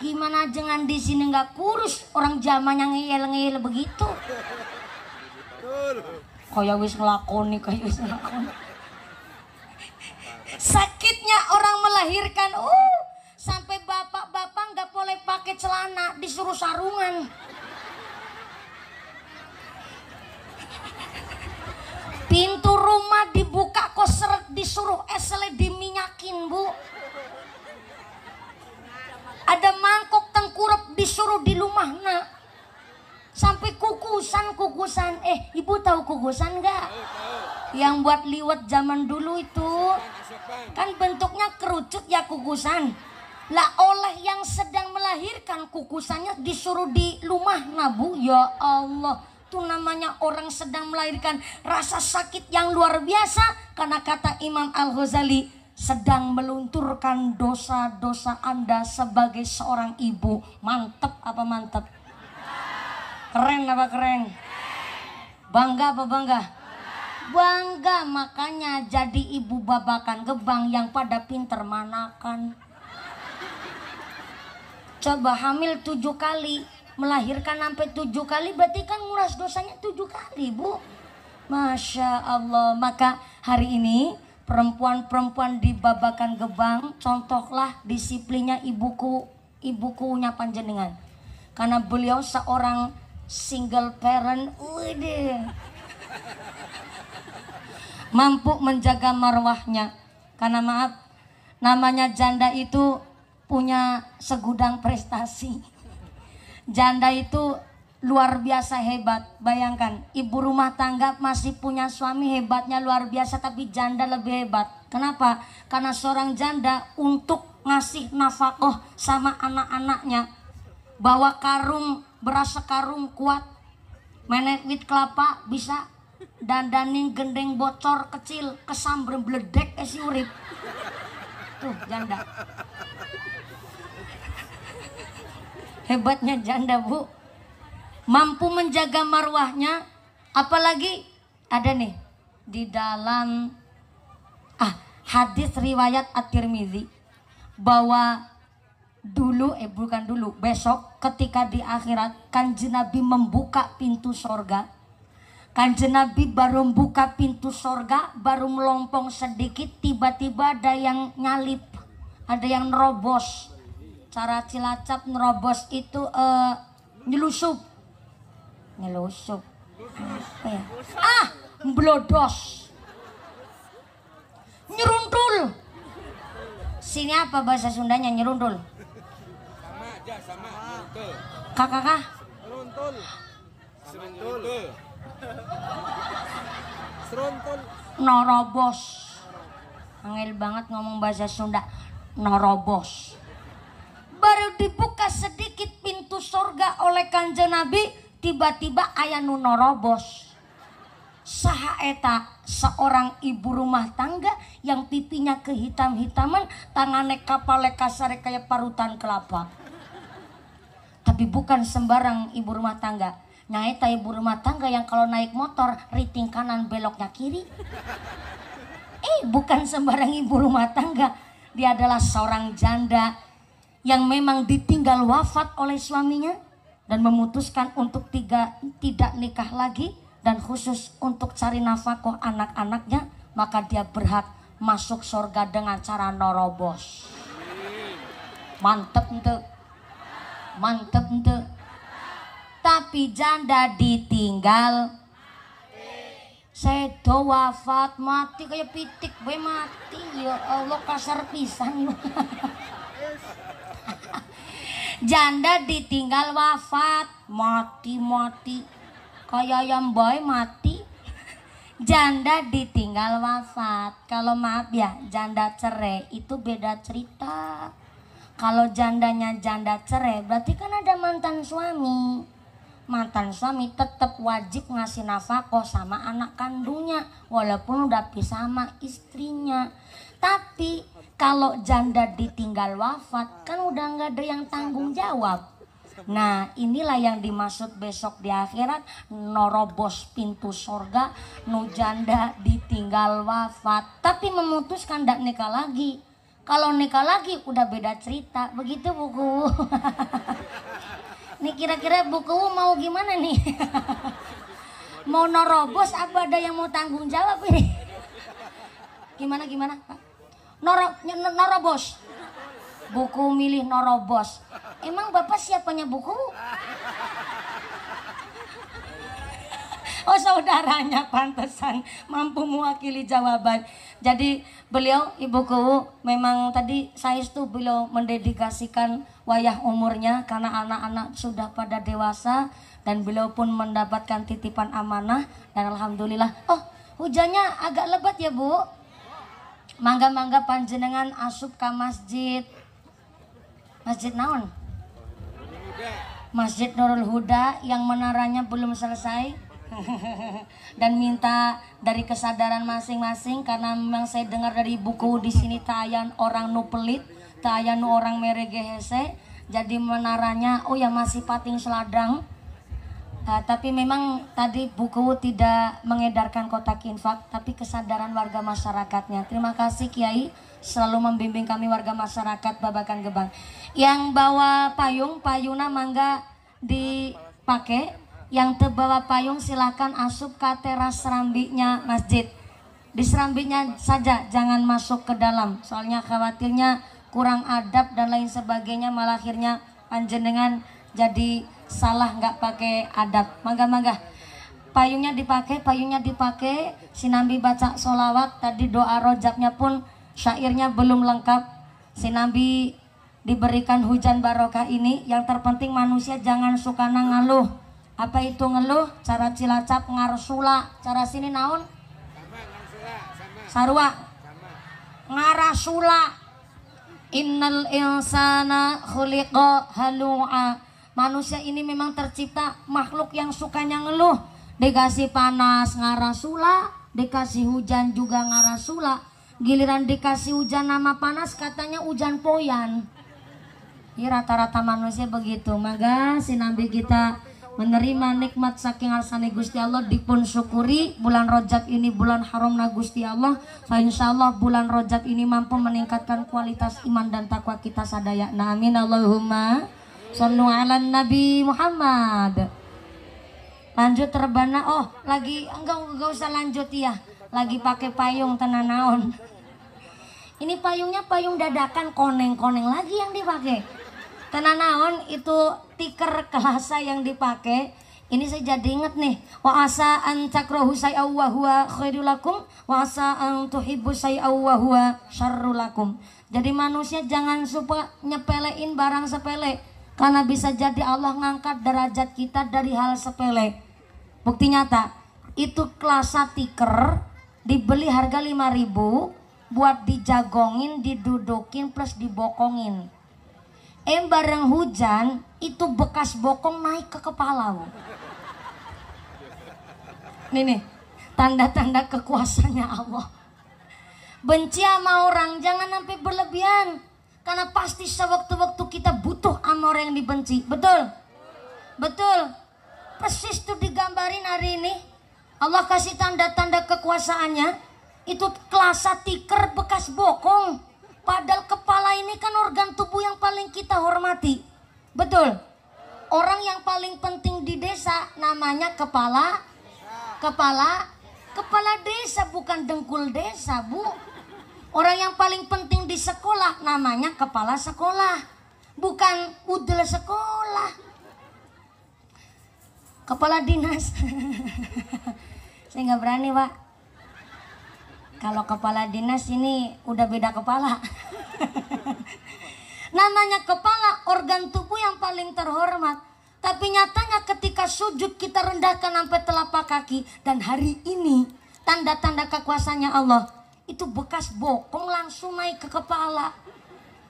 Gimana ajengan di sini nggak kurus? Orang zamannya ngeyel-ngeyel begitu. Kayak wis ngelakoni. Sakitnya orang melahirkan, sampai bapak-bapak nggak boleh pakai celana, disuruh sarungan. Pintu rumah dibuka kok seret, disuruh esele diminyakin, Bu. Ada mangkok tengkurap disuruh dilumahna. Sampai kukusan. Ibu tahu kukusan nggak? Yang buat liwet zaman dulu itu kan bentuknya kerucut ya kukusan. Lah oleh yang sedang melahirkan kukusannya disuruh dilumahna, Bu. Ya Allah, itu namanya orang sedang melahirkan, rasa sakit yang luar biasa. Karena kata Imam Al-Ghazali, sedang melunturkan dosa-dosa Anda sebagai seorang ibu. Mantep apa mantep? Keren apa keren? Bangga apa bangga? Bangga, makanya jadi ibu babakan gebang yang pada pinter manakan. Coba hamil 7 kali, melahirkan sampai 7 kali, berarti kan nguras dosanya 7 kali, Bu. Masya Allah. Maka hari ini perempuan-perempuan di babakan gebang, contohlah disiplinnya ibukunya panjenengan. Karena beliau seorang single parent, mampu menjaga marwahnya. Karena maaf, namanya janda itu punya segudang prestasi. Janda itu luar biasa hebat. Bayangkan, ibu rumah tangga masih punya suami, hebatnya luar biasa, tapi janda lebih hebat. Kenapa? Karena seorang janda untuk ngasih nafkah sama anak-anaknya, bawa karung beras sekarung kuat, menek wit kelapa bisa, dandaning gendeng bocor kecil, kesamber bledek esi urip. Tuh janda. Hebatnya janda, Bu. Mampu menjaga marwahnya. Apalagi ada nih di dalam hadis riwayat At-Tirmidzi bahwa besok ketika di akhirat Kanjeng Nabi membuka pintu sorga. Kanjeng Nabi baru membuka pintu sorga, baru melompong sedikit, tiba-tiba ada yang nyalip, ada yang nerobos. Cara Cilacap nerobos itu nyelusup apa ya? Blodos, nyeruntul. Sini apa bahasa Sundanya nyeruntul? Sama. Kakak. Seruntul. Norobos. Angel banget ngomong bahasa Sunda. Norobos. Baru dibuka sedikit pintu surga oleh Kanjeng Nabi, tiba-tiba aya nu norobos. Saha eta? Seorang ibu rumah tangga yang pipinya kehitam-hitaman, tangannya kapale kasar kayak parutan kelapa. Tapi bukan sembarang ibu rumah tangga. Nyaeta ibu rumah tangga yang kalau naik motor riting kanan beloknya kiri. Bukan sembarang ibu rumah tangga. Dia adalah seorang janda yang memang ditinggal wafat oleh suaminya dan memutuskan untuk tidak nikah lagi, dan khusus untuk cari nafkah anak-anaknya, maka dia berhak masuk surga dengan cara norobos. Mantep ente, mantep ente. Tapi janda ditinggal, sedo wafat mati kayak pitik be mati. Ya Allah, kasar pisan. Janda ditinggal wafat mati kayak ayam boy mati. Janda ditinggal wafat, kalau maaf ya, janda cerai itu beda cerita. Kalau jandanya janda cerai berarti kan ada mantan suami. Mantan suami tetap wajib ngasih nafkah sama anak kandungnya walaupun udah pisah sama istrinya. Tapi kalau janda ditinggal wafat kan udah nggak ada yang tanggung jawab. Nah, inilah yang dimaksud besok di akhirat norobos pintu surga, nu janda ditinggal wafat tapi memutuskan tidak nikah lagi. Kalau nikah lagi udah beda cerita. Begitu buku. Nih kira-kira buku mau gimana nih? Mau norobos apa ada yang mau tanggung jawab ini? Gimana Pak? Norobos. Buku milih norobos. Emang Bapak siapanya buku? Oh, saudaranya, pantesan mampu mewakili jawaban. Jadi beliau Ibu Kuwu memang tadi saya itu beliau mendedikasikan wayah umurnya karena anak-anak sudah pada dewasa, dan beliau pun mendapatkan titipan amanah, dan alhamdulillah. Oh, hujannya agak lebat ya Bu. Mangga-mangga panjenengan asup ke masjid. Masjid naon? Masjid Nurul Huda yang menaranya belum selesai. Dan minta dari kesadaran masing-masing, karena memang saya dengar dari buku di sini tayan orang nu pelit, tayan nu orang merege hese. Jadi menaranya oh ya masih pating seladang. Tapi memang tadi buku tidak mengedarkan kotak infak, tapi kesadaran warga masyarakatnya. Terima kasih Kiai selalu membimbing kami warga masyarakat Babakan Gebang. Yang bawa payung, payuna mangga dipakai. Yang terbawa payung silakan asup ke teras serambinya masjid. Di serambinya saja, jangan masuk ke dalam. Soalnya khawatirnya kurang adab dan lain sebagainya, malah akhirnya panjenengan jadi salah nggak pakai adab. Mangga-mangga. Payungnya dipakai, sinambi baca sholawat, tadi doa rojabnya pun syairnya belum lengkap. Sinambi diberikan hujan barokah ini. Yang terpenting manusia jangan suka ngeluh. Apa itu ngeluh? Cara Cilacap ngarsula, cara sini naon? Sarua. Ngarasula. Innal insana khuliqa halu'a. Manusia ini memang tercipta makhluk yang sukanya ngeluh. Dikasih panas ngarasula, dikasih hujan juga ngarasula. Giliran dikasih hujan nama panas katanya hujan poyan. Ya rata-rata manusia begitu. Maka sinambi kita menerima nikmat saking arsane Gusti Allah, dipun syukuri. Bulan Rajab ini bulan haram na Gusti Allah. Insyaallah bulan Rajab ini mampu meningkatkan kualitas iman dan takwa kita sadaya. Amin Allahumma shallu ala Nabi Muhammad. Lanjut terbana. Oh, lagi enggak usah lanjut ya. Lagi pakai payung tenan naon. Ini payungnya payung dadakan, koneng-koneng lagi yang dipakai. Tenan naon itu tiker kelasa yang dipakai. Ini saya jadi inget nih. Wa asa an takrahu syai'aw wa huwa khairul lakum wa asa an tuhibbu syai'aw wa huwa syarrul lakum. Jadi manusia jangan suka nyepelein barang sepele, karena bisa jadi Allah ngangkat derajat kita dari hal sepele. Bukti nyata, itu kelasa tiker dibeli harga 5.000, buat dijagongin, didudukin plus dibokongin. bareng hujan itu bekas bokong naik ke kepala. Nih, tanda-tanda kekuasaannya Allah. Benci sama orang jangan sampai berlebihan, karena pasti sewaktu-waktu kita butuh sama orang yang dibenci. Betul? Betul. Persis tuh digambarin hari ini. Allah kasih tanda-tanda kekuasaannya. Itu kelasa tikar bekas bokong. Padahal kepala ini kan organ tubuh yang paling kita hormati. Betul? Orang yang paling penting di desa namanya kepala desa, bukan dengkul desa, Bu. Orang yang paling penting di sekolah namanya kepala sekolah, bukan udel sekolah. Kepala dinas. Saya nggak berani, Pak. Kalau kepala dinas ini udah beda kepala. Namanya kepala, organ tubuh yang paling terhormat. Tapi nyatanya ketika sujud kita rendahkan sampai telapak kaki. Dan hari ini tanda-tanda kekuasaannya Allah, itu bekas bokong langsung naik ke kepala.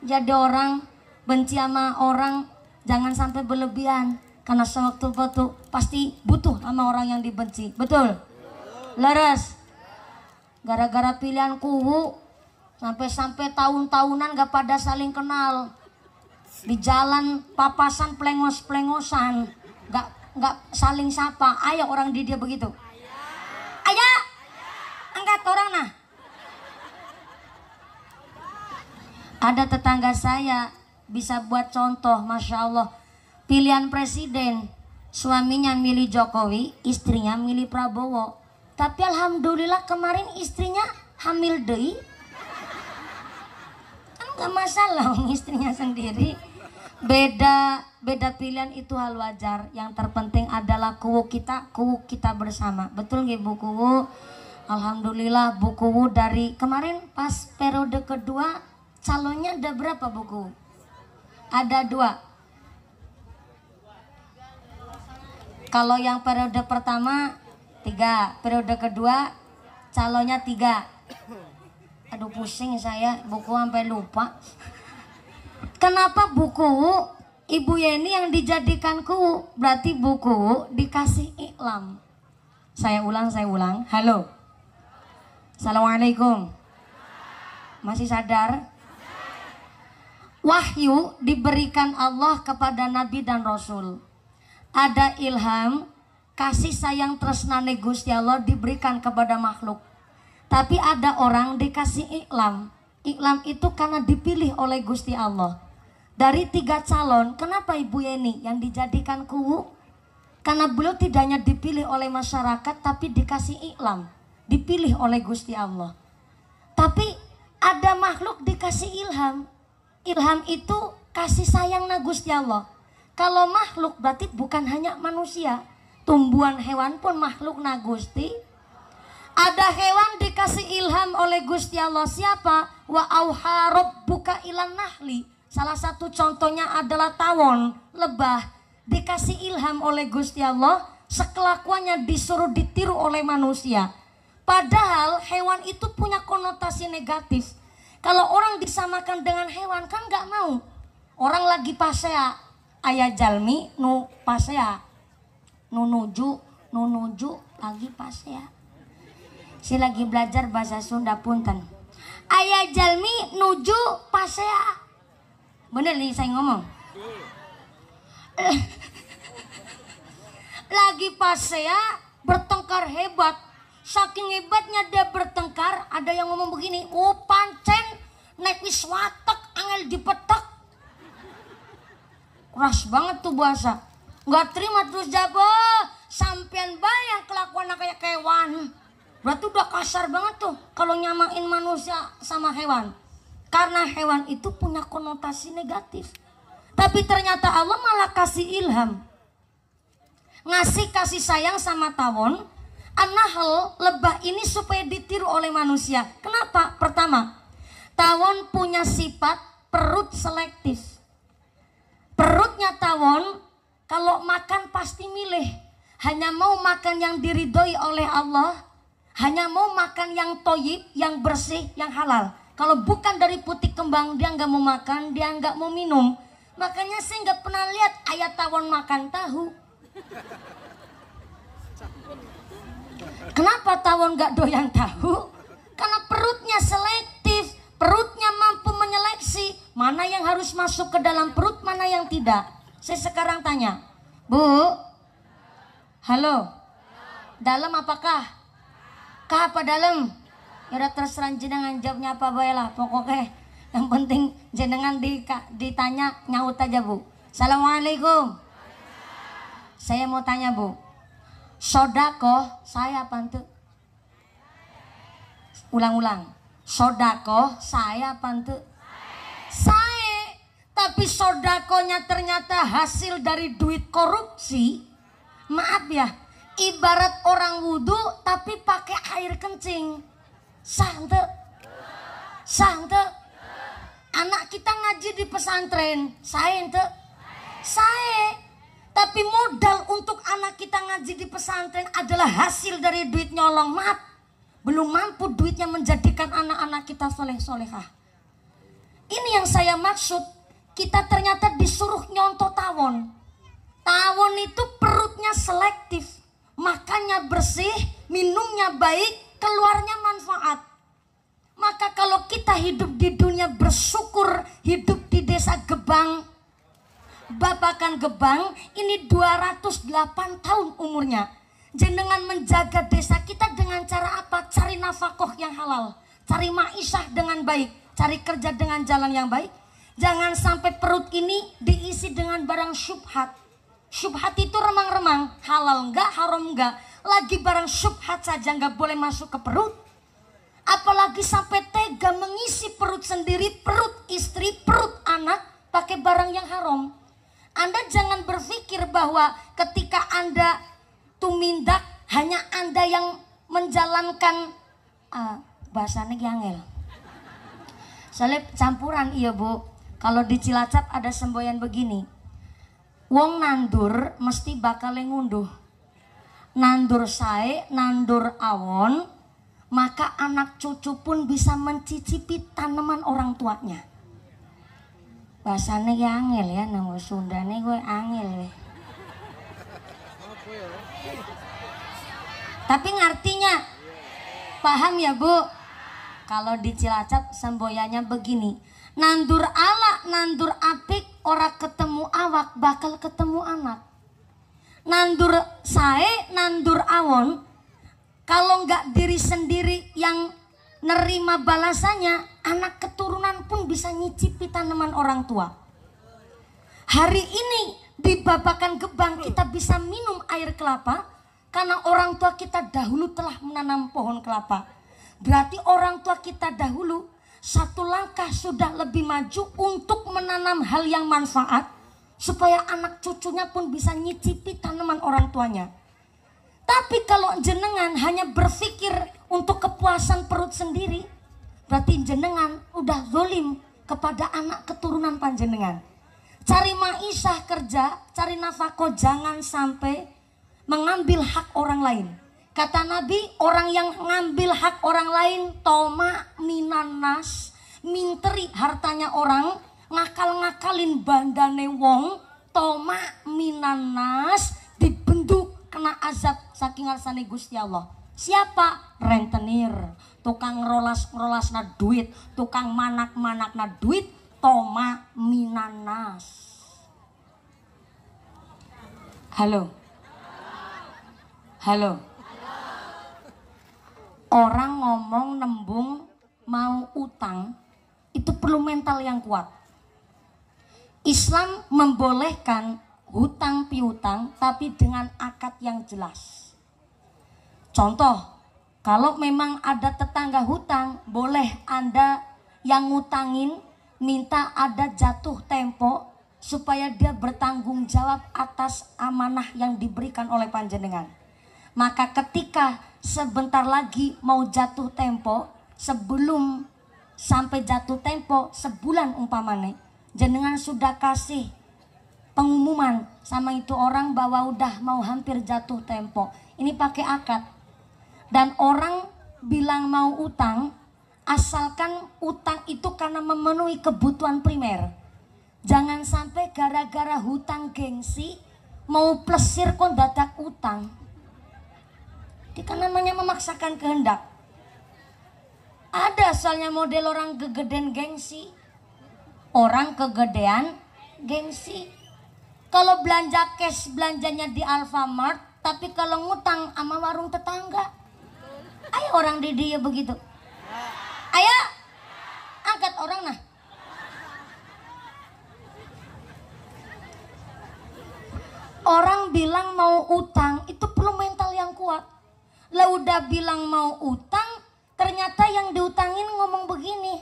Jadi orang benci sama orang jangan sampai berlebihan, karena sewaktu-waktu pasti butuh sama orang yang dibenci. Betul? Leres. Gara-gara pilihan kubu sampai tahun-tahunan gak pada saling kenal. Di jalan papasan plengos-plengosan, gak saling sapa. Ayo orang di dia begitu. Ayah, angkat orang nah. Ada tetangga saya bisa buat contoh, masya Allah. Pilihan presiden, suaminya milih Jokowi, istrinya milih Prabowo. Tapi alhamdulillah kemarin istrinya hamil deui. Kan gak masalah istrinya sendiri. Beda pilihan itu hal wajar. Yang terpenting adalah kuwu kita bersama. Betul nggih Bu Kuwu? Alhamdulillah Bu Kuwu dari kemarin pas periode kedua calonnya ada berapa Bu Kuwu? Ada 2. Kalau yang periode pertama 3, periode kedua calonnya 3. Aduh pusing saya, Bu Kuwu sampai lupa. Kenapa Bu Kuwu, Ibu Yeni yang dijadikan kuwu? Berarti Bu Kuwu dikasih iklam. Saya ulang. Halo. Assalamualaikum. Masih sadar? Wahyu diberikan Allah kepada Nabi dan Rasul. Ada ilham, kasih sayang tresnane Gusti Allah diberikan kepada makhluk. Tapi ada orang dikasih iklam. Iklam itu karena dipilih oleh Gusti Allah. Dari 3 calon, kenapa Ibu Yeni yang dijadikan kuwu? Karena beliau tidak hanya dipilih oleh masyarakat, tapi dikasih iklam, dipilih oleh Gusti Allah. Tapi ada makhluk dikasih ilham. Ilham itu kasih sayang na Gusti Allah. Kalau makhluk berarti bukan hanya manusia, tumbuhan hewan pun makhluk na Gusti. Ada hewan dikasih ilham oleh Gusti Allah. Siapa? Wa auha rabbuka ilan nahli. Salah satu contohnya adalah tawon, lebah. Dikasih ilham oleh Gusti Allah, sekelakuannya disuruh ditiru oleh manusia. Padahal hewan itu punya konotasi negatif. Kalau orang disamakan dengan hewan kan gak mau. Orang lagi pasea, ayah jalmi nu pasea, nu nuju lagi pasea. Si lagi belajar bahasa Sunda punten. Ayah jalmi nuju pasea. Bener nih saya ngomong. Lagi pasea bertengkar hebat. Saking hebatnya dia bertengkar, ada yang ngomong begini, "Oh pancen naik wis watek angel dipetek." Keras banget tuh bahasa. Nggak terima terus jabo, sampean bayang kelakuannya kayak hewan. Berarti udah kasar banget tuh kalau nyamain manusia sama hewan. Karena hewan itu punya konotasi negatif. Tapi ternyata Allah malah kasih ilham. Ngasih kasih sayang sama tawon. An-Nahl, lebah ini supaya ditiru oleh manusia. Kenapa? Pertama, tawon punya sifat perut selektif. Perutnya tawon kalau makan pasti milih. Hanya mau makan yang diridhoi oleh Allah. Hanya mau makan yang toyib, yang bersih, yang halal. Kalau bukan dari putih kembang dia nggak mau makan, dia nggak mau minum. Makanya saya nggak pernah lihat ayat tawon makan tahu. Kenapa tawon nggak doyan tahu? Karena perutnya selektif, perutnya mampu menyeleksi mana yang harus masuk ke dalam perut, mana yang tidak. Saya sekarang tanya, Bu, halo, dalam apakah? Kah apa dalam? Ya udah terserah jenengan jawabnya apa bae lah, pokoknya yang penting jenengan ditanya nyaut aja Bu. Assalamualaikum. Saya mau tanya Bu, sodako saya apa tuh? Ulang-ulang. Sodako saya apa tuh? Saya. Tapi sodakonya ternyata hasil dari duit korupsi. Maaf ya, ibarat orang wudhu tapi pakai air kencing. Sante. Anak kita ngaji di pesantren, saya ente. Saya. Tapi modal untuk anak kita ngaji di pesantren adalah hasil dari duit nyolong. Maaf, belum mampu duitnya menjadikan anak-anak kita soleh-solehah. Ini yang saya maksud. Kita ternyata disuruh nyontoh tawon. Tawon itu perutnya selektif, makannya bersih, minumnya baik, keluarnya manfaat. Maka kalau kita hidup di dunia bersyukur, hidup di desa Gebang, Babakan Gebang, ini 208 tahun umurnya. Jenengan menjaga desa kita dengan cara apa? Cari nafkah yang halal, cari maisha dengan baik, cari kerja dengan jalan yang baik. Jangan sampai perut ini diisi dengan barang syubhat. Syubhat itu remang-remang, halal enggak, haram enggak. Lagi barang syubhat saja enggak boleh masuk ke perut. Apalagi sampai tega mengisi perut sendiri, perut istri, perut anak pakai barang yang haram. Anda jangan berpikir bahwa ketika Anda tumindak hanya Anda yang menjalankan bahasanya angel. Soalnya campuran iya Bu. Kalau di Cilacap ada semboyan begini. Wong nandur mesti bakal ngunduh. Nandur sae, nandur awon, maka anak cucu pun bisa mencicipi tanaman orang tuanya. Bahasanya angel ya, nama Sundanya gue angel. Tapi ngartinya paham ya Bu? Kalau di Cilacap semboyannya begini. Nandur ala, nandur apik, ora ketemu awak, bakal ketemu anak. Nandur sae, nandur awon, kalau nggak diri sendiri yang nerima balasannya, anak keturunan pun bisa nyicipi tanaman orang tua. Hari ini di Babakan Gebang kita bisa minum air kelapa karena orang tua kita dahulu telah menanam pohon kelapa. Berarti orang tua kita dahulu satu langkah sudah lebih maju untuk menanam hal yang manfaat supaya anak cucunya pun bisa nyicipi tanaman orang tuanya. Tapi kalau jenengan hanya berpikir untuk kepuasan perut sendiri, berarti jenengan udah zolim kepada anak keturunan panjenengan. Cari maisha kerja, cari nafkah, jangan sampai mengambil hak orang lain. Kata Nabi, orang yang ngambil hak orang lain, toma minanas, minteri hartanya orang, ngakal-ngakalin bandane wong, toma minanas, dibenduk kena azab saking ngarsane Gusti Allah. Siapa? Rentenir, tukang rolas na duit, tukang manak na duit, toma minanas. Halo. Halo. Orang ngomong nembung mau utang itu perlu mental yang kuat. Islam membolehkan hutang piutang tapi dengan akad yang jelas. Contoh, kalau memang ada tetangga hutang, boleh Anda yang ngutangin minta ada jatuh tempo supaya dia bertanggung jawab atas amanah yang diberikan oleh panjenengan. Maka ketika sebentar lagi mau jatuh tempo, sebelum sampai jatuh tempo sebulan umpamane, jenengan sudah kasih pengumuman sama itu orang bahwa udah mau hampir jatuh tempo. Ini pakai akad. Dan orang bilang mau utang, asalkan utang itu karena memenuhi kebutuhan primer. Jangan sampai gara-gara hutang gengsi mau plesir kon dadak utang. Itu kan namanya memaksakan kehendak. Ada soalnya model orang kegedean gengsi. Orang kegedean gengsi. Kalau belanja cash belanjanya di Alfamart, tapi kalau ngutang sama warung tetangga. Ayo orang di dia begitu. Ayo angkat orang nah. Orang bilang mau utang itu perlu mental yang kuat. Lah udah bilang mau utang, ternyata yang diutangin ngomong begini,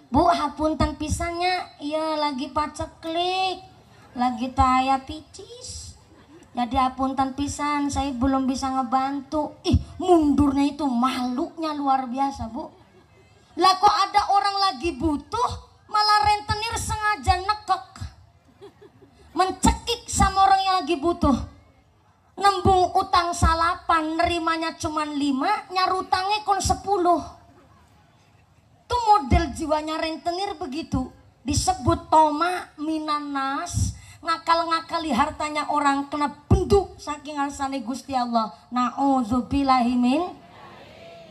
Bu, hapunten pisannya, iya lagi paceklik, lagi taya picis. Jadi hapunten pisan, saya belum bisa ngebantu. Ih, mundurnya itu malunya luar biasa, Bu. Lah kok ada orang lagi butuh, malah rentenir sengaja nekek, mencekik sama orang yang lagi butuh. Nembung utang salapan, nerimanya cuman 5, nyarutangnya kon 10. Itu model jiwanya rentenir begitu. Disebut toma minanas, ngakal-ngakali hartanya orang, kena benduk saking arsane Gusti Allah. Na'udzubillahimin.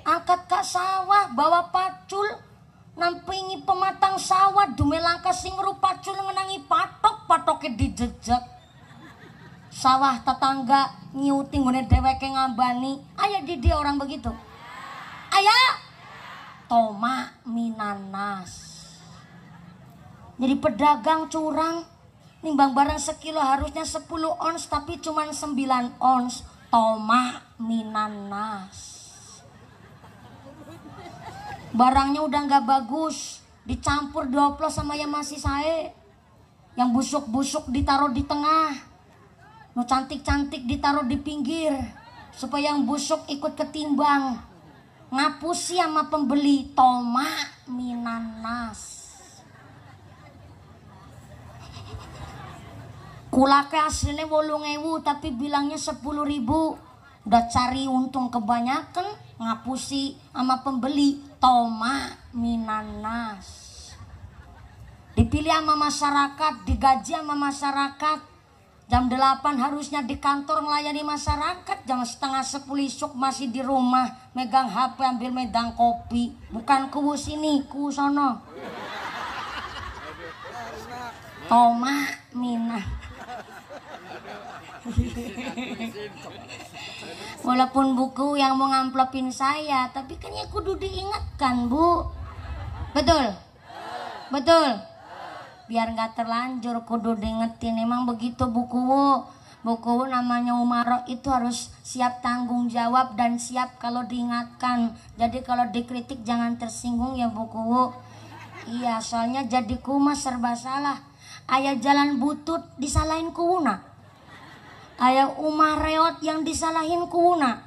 Angkat ke sawah, bawa pacul, nampingi pematang sawah, dumelangka sing pacul ngenangi patok, patoknya dijejak. Sawah tetangga nyiuting ngene dheweke ngambani. Aya di dia orang begitu. Aya toma minanas. Jadi pedagang curang, nimbang barang sekilo harusnya 10 ons tapi cuma 9 ons. Toma minanas. Barangnya udah nggak bagus, dicampur dioplos sama yang masih sae. Yang busuk-busuk ditaruh di tengah. Nu cantik-cantik ditaruh di pinggir supaya yang busuk ikut ketimbang. Ngapusi sama pembeli. Toma minanas. Kulake aslinya 8.000 tapi bilangnya 10.000. Udah cari untung kebanyakan, ngapusi sama pembeli. Toma minanas. Dipilih sama masyarakat, digaji sama masyarakat. Jam 8 harusnya di kantor melayani masyarakat, jam setengah 10 isuk masih di rumah megang HP ambil medang kopi. Bukan kuwu sini, kuwu sono. Toma mina. Walaupun buku yang mau ngamplopin saya, tapi kan ya kudu diingatkan, Bu. Betul? Betul? Biar nggak terlanjur kudu diingetin. Emang begitu buku namanya Umarok itu harus siap tanggung jawab dan siap kalau diingatkan. Jadi kalau dikritik jangan tersinggung ya buku. Iya, soalnya jadi kumas serba salah. Ayah jalan butut disalahin kuuna. Ayah umah reot yang disalahin kuuna.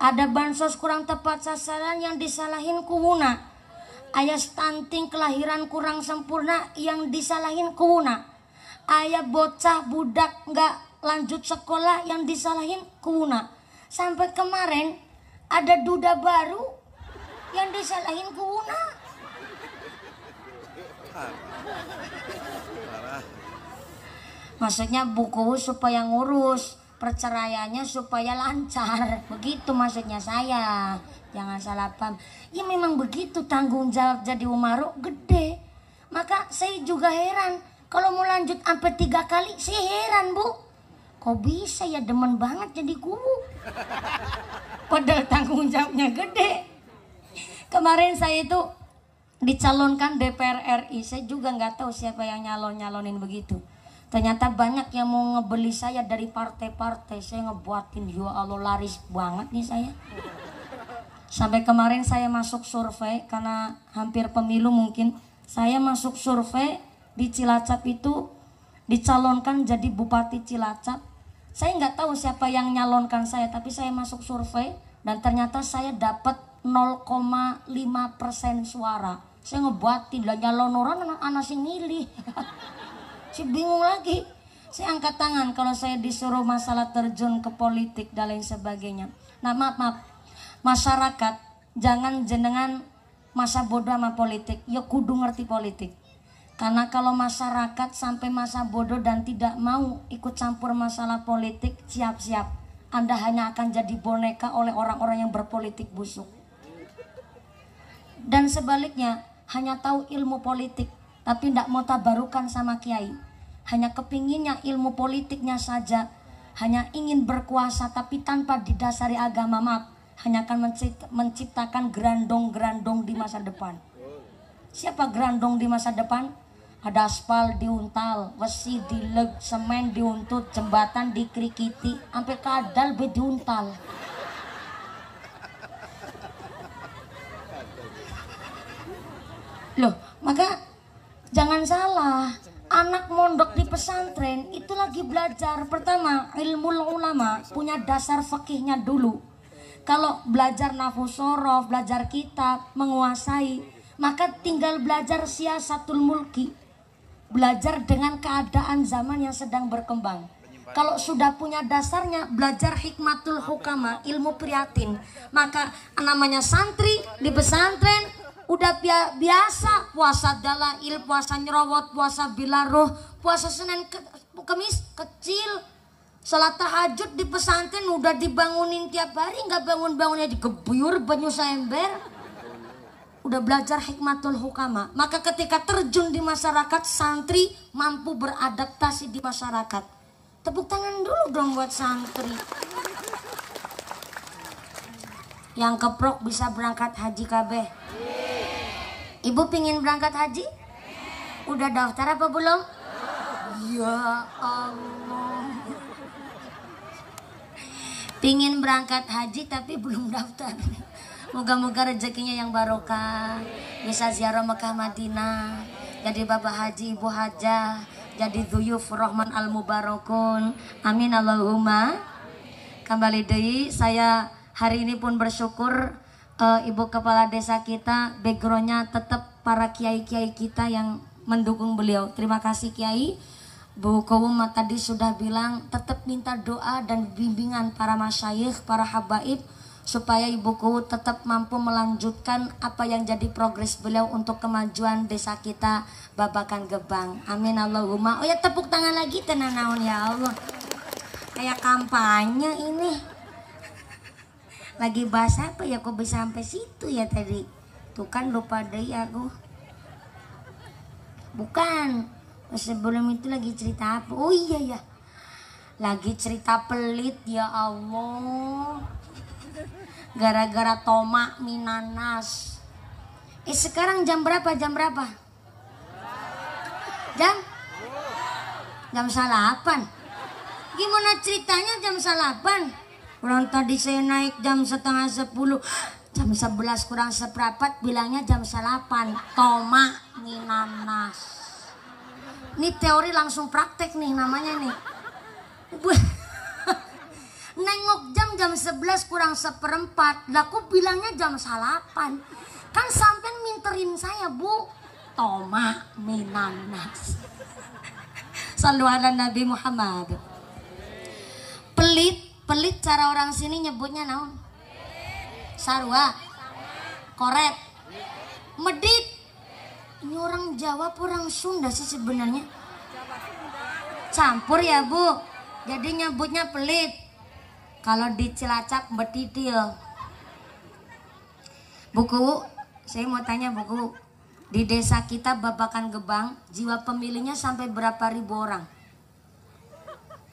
Ada bansos kurang tepat sasaran yang disalahin kuuna. Ayah stunting kelahiran kurang sempurna yang disalahin kuuna. Ayah bocah budak nggak lanjut sekolah yang disalahin kuuna. Sampai kemarin ada duda baru yang disalahin kuuna. Maksudnya buku supaya ngurus, perceraiannya supaya lancar. Begitu maksudnya saya. Jangan salah paham. Ya memang begitu, tanggung jawab jadi Umarok gede. Maka saya juga heran. Kalau mau lanjut sampai 3 kali, saya heran, Bu. Kok bisa ya demen banget jadi guru? Padahal tanggung jawabnya gede. Kemarin saya itu dicalonkan DPR RI. Saya juga nggak tahu siapa yang nyalonin begitu. Ternyata banyak yang mau ngebeli saya dari partai-partai. Saya ngebuatin, ya Allah laris banget nih saya. Sampai kemarin saya masuk survei karena hampir pemilu mungkin. Saya masuk survei di Cilacap itu dicalonkan jadi Bupati Cilacap. Saya nggak tahu siapa yang nyalonkan saya, tapi saya masuk survei dan ternyata saya dapat 0,5% suara. Saya ngebuatin lah nyalon orang anak sing milih. Saya bingung lagi. Saya angkat tangan kalau saya disuruh masalah terjun ke politik dan lain sebagainya. Nah maaf. Masyarakat jangan jenengan masa bodoh sama politik. Ya kudu ngerti politik. Karena kalau masyarakat sampai masa bodoh dan tidak mau ikut campur masalah politik, siap-siap Anda hanya akan jadi boneka oleh orang-orang yang berpolitik busuk. Dan sebaliknya, hanya tahu ilmu politik tapi tidak mau tabarukan sama kiai, hanya kepinginnya ilmu politiknya saja, hanya ingin berkuasa tapi tanpa didasari agama, maaf, hanya akan menciptakan gerandong-gerandong di masa depan. Siapa gerandong di masa depan? Ada aspal diuntal, besi dileg, semen diuntut, jembatan dikrikiti, sampai kadal be diuntal. Loh, maka jangan salah, anak mondok di pesantren itu lagi belajar. Pertama, ilmu ulama, punya dasar fikihnya dulu. Kalau belajar nafsu sorof, belajar kitab, menguasai, maka tinggal belajar siasatul mulki, belajar dengan keadaan zaman yang sedang berkembang. Kalau sudah punya dasarnya, belajar hikmatul hukama, ilmu prihatin, maka namanya santri di pesantren udah biasa puasa dalail, puasa nyerowot, puasa bilaruh, puasa Senin Kemis kecil, salat tahajud di pesantren udah dibangunin tiap hari, nggak bangun-bangunnya digebuyur banyu ember. Udah belajar hikmatul hukama, maka ketika terjun di masyarakat, santri mampu beradaptasi di masyarakat. Tepuk tangan dulu dong buat santri. Yang keprok bisa berangkat haji kabeh. Ibu pingin berangkat haji? Udah daftar apa belum? Ya Allah. Pingin berangkat haji tapi belum daftar. Moga-moga rezekinya yang barokah, bisa ziarah Mekah Madinah, jadi bapak haji, ibu hajah, jadi dhuyuf rahman al mubarakun. Amin Allahumma. Kembali deui, saya hari ini pun bersyukur ibu kepala desa kita backgroundnya tetap para kiai-kiai kita yang mendukung beliau. Terima kasih Kiai. Bu Kowum tadi sudah bilang tetap minta doa dan bimbingan para masyayikh, para habaib, supaya ibuku tetap mampu melanjutkan apa yang jadi progres beliau untuk kemajuan desa kita Babakan Gebang. Amin Allahumma. Oh ya, tepuk tangan lagi tenang naon ya Allah. Kayak kampanye ini. Lagi bahas apa ya, kok bisa sampai situ ya tadi? Tuh kan lupa deh aku. Bukan. Sebelum itu lagi cerita apa? Oh iya ya. Lagi cerita pelit ya Allah. Gara-gara tomak minanas. Sekarang jam berapa? Jam berapa? Jam salapan. Gimana ceritanya jam salapan? Orang tadi saya naik jam setengah 10, jam 11 kurang seperempat bilangnya jam salapan. Tomak minanas. Ini teori langsung praktek nih namanya nih. Nengok jam 11 kurang seperempat, lah kok bilangnya jam salapan. Kan sampai minterin saya, Bu. Toma minanas. Sallu ala Nabi Muhammad. Pelit cara orang sini nyebutnya naon? Sarwa. Koret. Medit. Ini orang Jawa apa orang Sunda sih sebenarnya? Campur ya, Bu. Jadi nyebutnya pelit. Kalau di Cilacap betitil. Buku, saya mau tanya buku, di desa kita Babakan Gebang, jiwa pemilihnya sampai berapa ribu orang?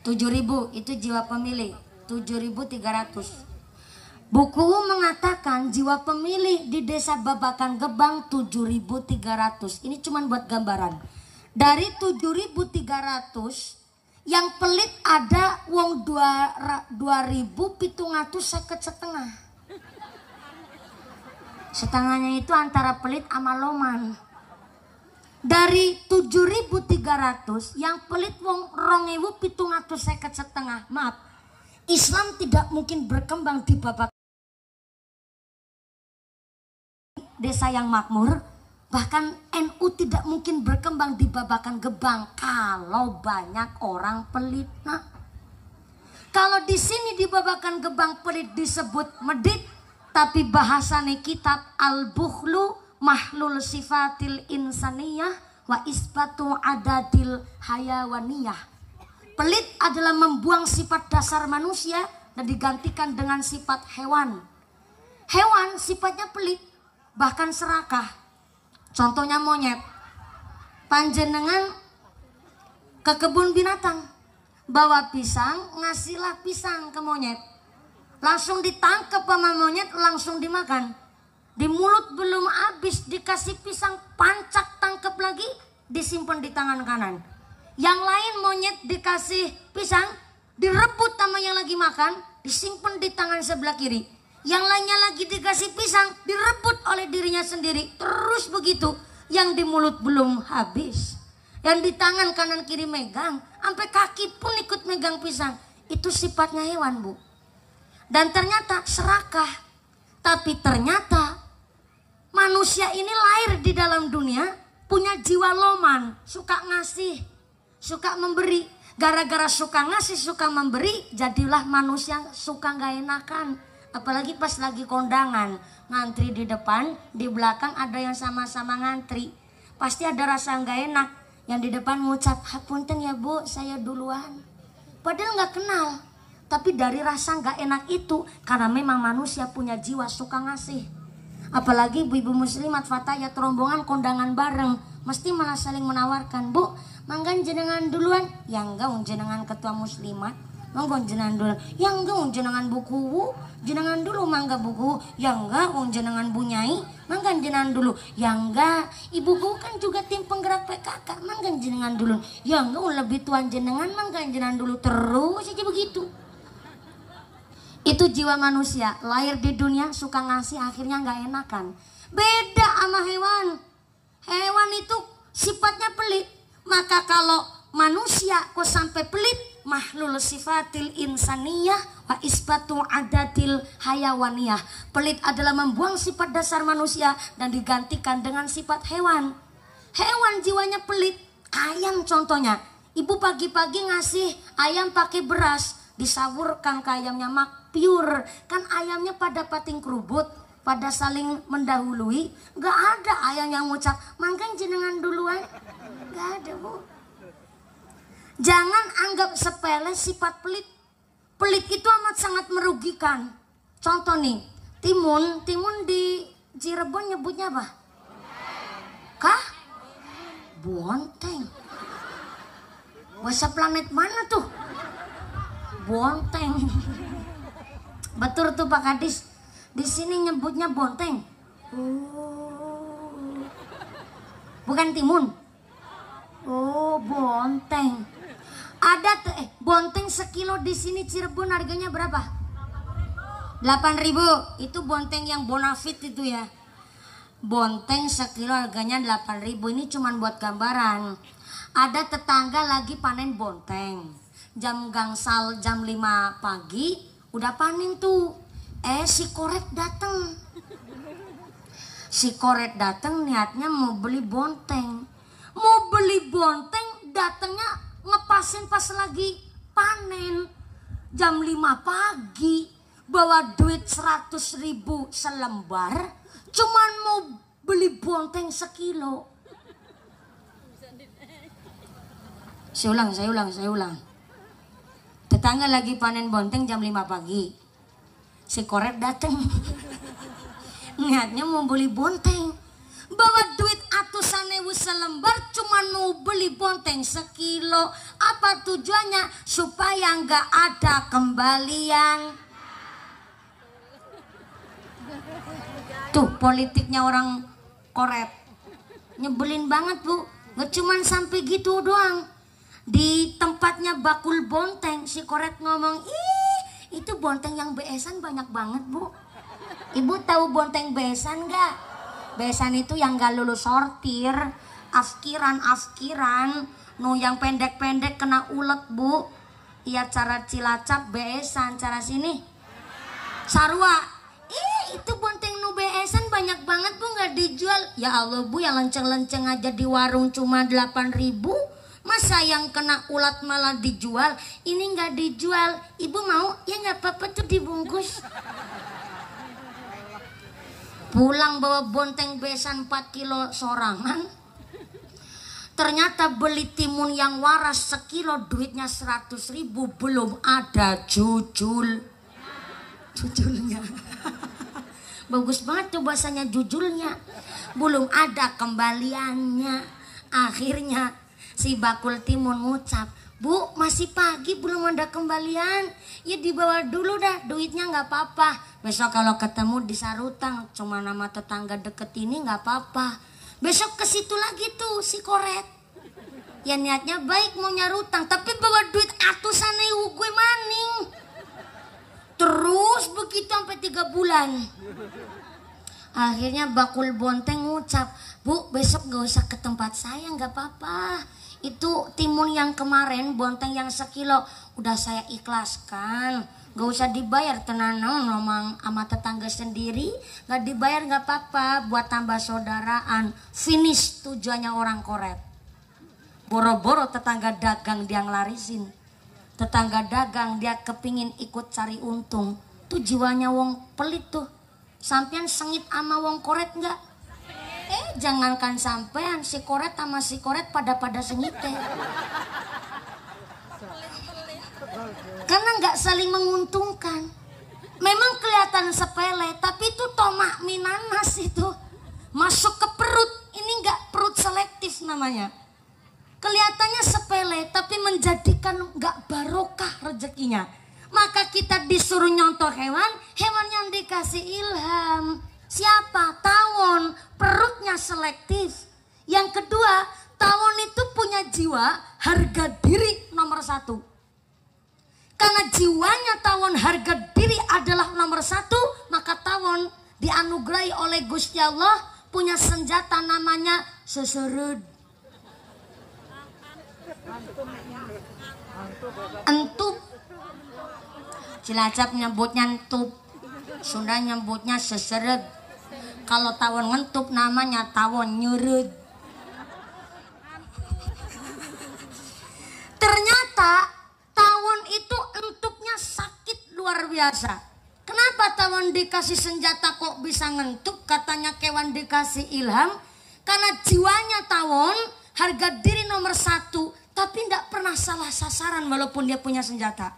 7.000 itu jiwa pemilih, 7.300. Buku mengatakan jiwa pemilih di desa Babakan Gebang 7.300. Ini cuma buat gambaran. Dari 7.300 yang pelit ada wong 2.750 setengah. Setengahnya itu antara pelit sama loman. Dari 7.300 yang pelit wong 2.750 setengah. Maaf, Islam tidak mungkin berkembang di Babakan desa yang makmur. Bahkan NU tidak mungkin berkembang di Babakan Gebang kalau banyak orang pelit. Nah, kalau di sini di Babakan Gebang pelit disebut medit, tapi bahasane kitab Al-Bukhlu Mahlul Sifatil Insaniyah wa isbatu adadil hayawaniyah. Pelit adalah membuang sifat dasar manusia dan digantikan dengan sifat hewan. Hewan sifatnya pelit, bahkan serakah. Contohnya monyet. Panjenengan ke kebun binatang, bawa pisang, ngasihlah pisang ke monyet. Langsung ditangkap sama monyet, langsung dimakan. Di mulut belum habis dikasih pisang, pancak tangkap lagi, disimpan di tangan kanan. Yang lain monyet dikasih pisang, direbut sama yang lagi makan, disimpan di tangan sebelah kiri. Yang lainnya lagi dikasih pisang, direbut oleh dirinya sendiri. Terus begitu, yang di mulut belum habis, yang di tangan kanan kiri megang, sampai kaki pun ikut megang pisang. Itu sifatnya hewan, Bu. Dan ternyata serakah. Tapi ternyata manusia ini lahir di dalam dunia punya jiwa loman, suka ngasih, suka memberi. Gara-gara suka ngasih, suka memberi, jadilah manusia suka gak enakan. Apalagi pas lagi kondangan, ngantri di depan, di belakang ada yang sama-sama ngantri. Pasti ada rasa gak enak. Yang di depan ngucap, hapunten ya Bu, saya duluan. Padahal gak kenal. Tapi dari rasa gak enak itu, karena memang manusia punya jiwa suka ngasih. Apalagi ibu-ibu muslimat fatayat rombongan kondangan bareng, mesti malah saling menawarkan, Bu, mangga jenengan duluan. Yang enggak jenengan ketua muslimat, mangga jenengan duluan. Yang enggak jenengan buku, jenengan dulu mangga buku. Yang enggak jenengan bunyai, mangga jenengan dulu. Yang enggak ibuku kan juga tim penggerak PKK, mangga jenengan dulu. Yang enggak lebih tuan jenengan, mangga jenengan dulu. Terus aja begitu. Itu jiwa manusia, lahir di dunia suka ngasih, akhirnya nggak enakan. Beda sama hewan. Hewan itu sifatnya pelit. Maka kalau manusia kok sampai pelit, mahlul sifatil insaniyah wa isbatu adatil hayawaniyah. Pelit adalah membuang sifat dasar manusia dan digantikan dengan sifat hewan. Hewan jiwanya pelit. Ayam contohnya. Ibu pagi-pagi ngasih ayam pakai beras, disawurkan ke ayamnya pure. Kan ayamnya pada pating kerubut, pada saling mendahului. Gak ada ayam yang ngucap, mangkan jenengan duluan. Gak ada, Bu. Jangan anggap sepele sifat pelit. Pelit itu amat sangat merugikan. Contoh nih, timun di Cirebon nyebutnya apa? Kah? Bonteng. Bahasa planet mana tuh? Bonteng. Betul tuh Pak Kadis. Di sini nyebutnya bonteng. Oh. Bukan timun. Oh, bonteng. Ada bonteng sekilo di sini Cirebon harganya berapa? 8.000. Itu bonteng yang bonafit itu ya. Bonteng sekilo harganya 8.000. Ini cuman buat gambaran. Ada tetangga lagi panen bonteng. Jam gangsal jam 5 pagi udah panen tuh. Si koret datang. Si koret datang niatnya mau beli bonteng. Mau beli bonteng, datangnya ngepasin pas lagi panen. Jam 5 pagi bawa duit 100.000 selembar, cuman mau beli bonteng sekilo. Saya ulang. Tetangga lagi panen bonteng jam 5 pagi. Si koret dateng. Niatnya mau beli bonteng. Bawa duit atusan ewu selembar, cuman mau beli bonteng sekilo. Apa tujuannya? Supaya nggak ada kembalian. Tuh politiknya orang koret. Nyebelin banget, Bu. Nggak cuman sampai gitu doang. Di tempatnya bakul bonteng, si koret ngomong, ih itu bonteng yang beesan banyak banget, Bu. Ibu tahu bonteng beesan nggak? Beesan itu yang gak lulus sortir, afkiran, nu yang pendek-pendek kena ulet, Bu. Iya, cara Cilacap beesan, cara sini Sarwa. Itu bonteng nu beesan banyak banget, Bu, nggak dijual. Ya Allah, Bu, yang lenceng-lenceng aja di warung cuma 8.000. Masa yang kena ulat malah dijual? Ini nggak dijual. Ibu mau? Ya nggak apa-apa tuh dibungkus. Pulang bawa bonteng besan 4 kilo sorangan. Ternyata beli timun yang waras sekilo duitnya 100.000, belum ada jujulnya. Bagus banget tuh bahasanya, jujulnya. Belum ada kembaliannya. Akhirnya si bakul timun ngucap, "Bu, masih pagi belum ada kembalian. Ya dibawa dulu dah, duitnya nggak apa-apa. Besok kalau ketemu di sarutang, cuma nama tetangga deket ini nggak apa-apa." Besok ke situ lagi tuh si koret. Ya niatnya baik mau nyarutang, tapi bawa duit atusan gue maning. Terus begitu sampai 3 bulan. Akhirnya bakul bonteng ngucap, "Bu, besok gak usah ke tempat saya, gak apa-apa. Itu timun yang kemarin, bonteng yang sekilo, udah saya ikhlaskan. Gak usah dibayar, tenang ngomong sama tetangga sendiri. Gak dibayar gak apa-apa, buat tambah saudaraan." Finish tujuannya orang koret. Boro-boro tetangga dagang dia ngelarisin. Tetangga dagang dia kepingin ikut cari untung. Tuh jiwanya wong pelit tuh. Sampean sengit ama wong koret gak? Jangankan sampean, si koret sama si koret pada sengite. Karena nggak saling menguntungkan. Memang kelihatan sepele, tapi itu tomak minanas itu masuk ke perut. Ini nggak perut selektif namanya. Kelihatannya sepele, tapi menjadikan nggak barokah rezekinya. Maka kita disuruh nyontoh hewan yang dikasih ilham. Siapa? Tawon, perutnya selektif. Yang kedua, tawon itu punya jiwa harga diri nomor 1. Karena jiwanya tawon harga diri adalah nomor 1, maka tawon dianugerahi oleh Gusti Allah punya senjata namanya seserud. Entup. Cilacap nyebutnya entup, Sunda nyebutnya seseret. Kalau tawon ngentup namanya tawon nyurut. Ternyata tawon itu entupnya sakit luar biasa. Kenapa tawon dikasih senjata kok bisa ngentup? Katanya kewan dikasih ilham. Karena jiwanya tawon harga diri nomor 1, tapi tidak pernah salah sasaran walaupun dia punya senjata.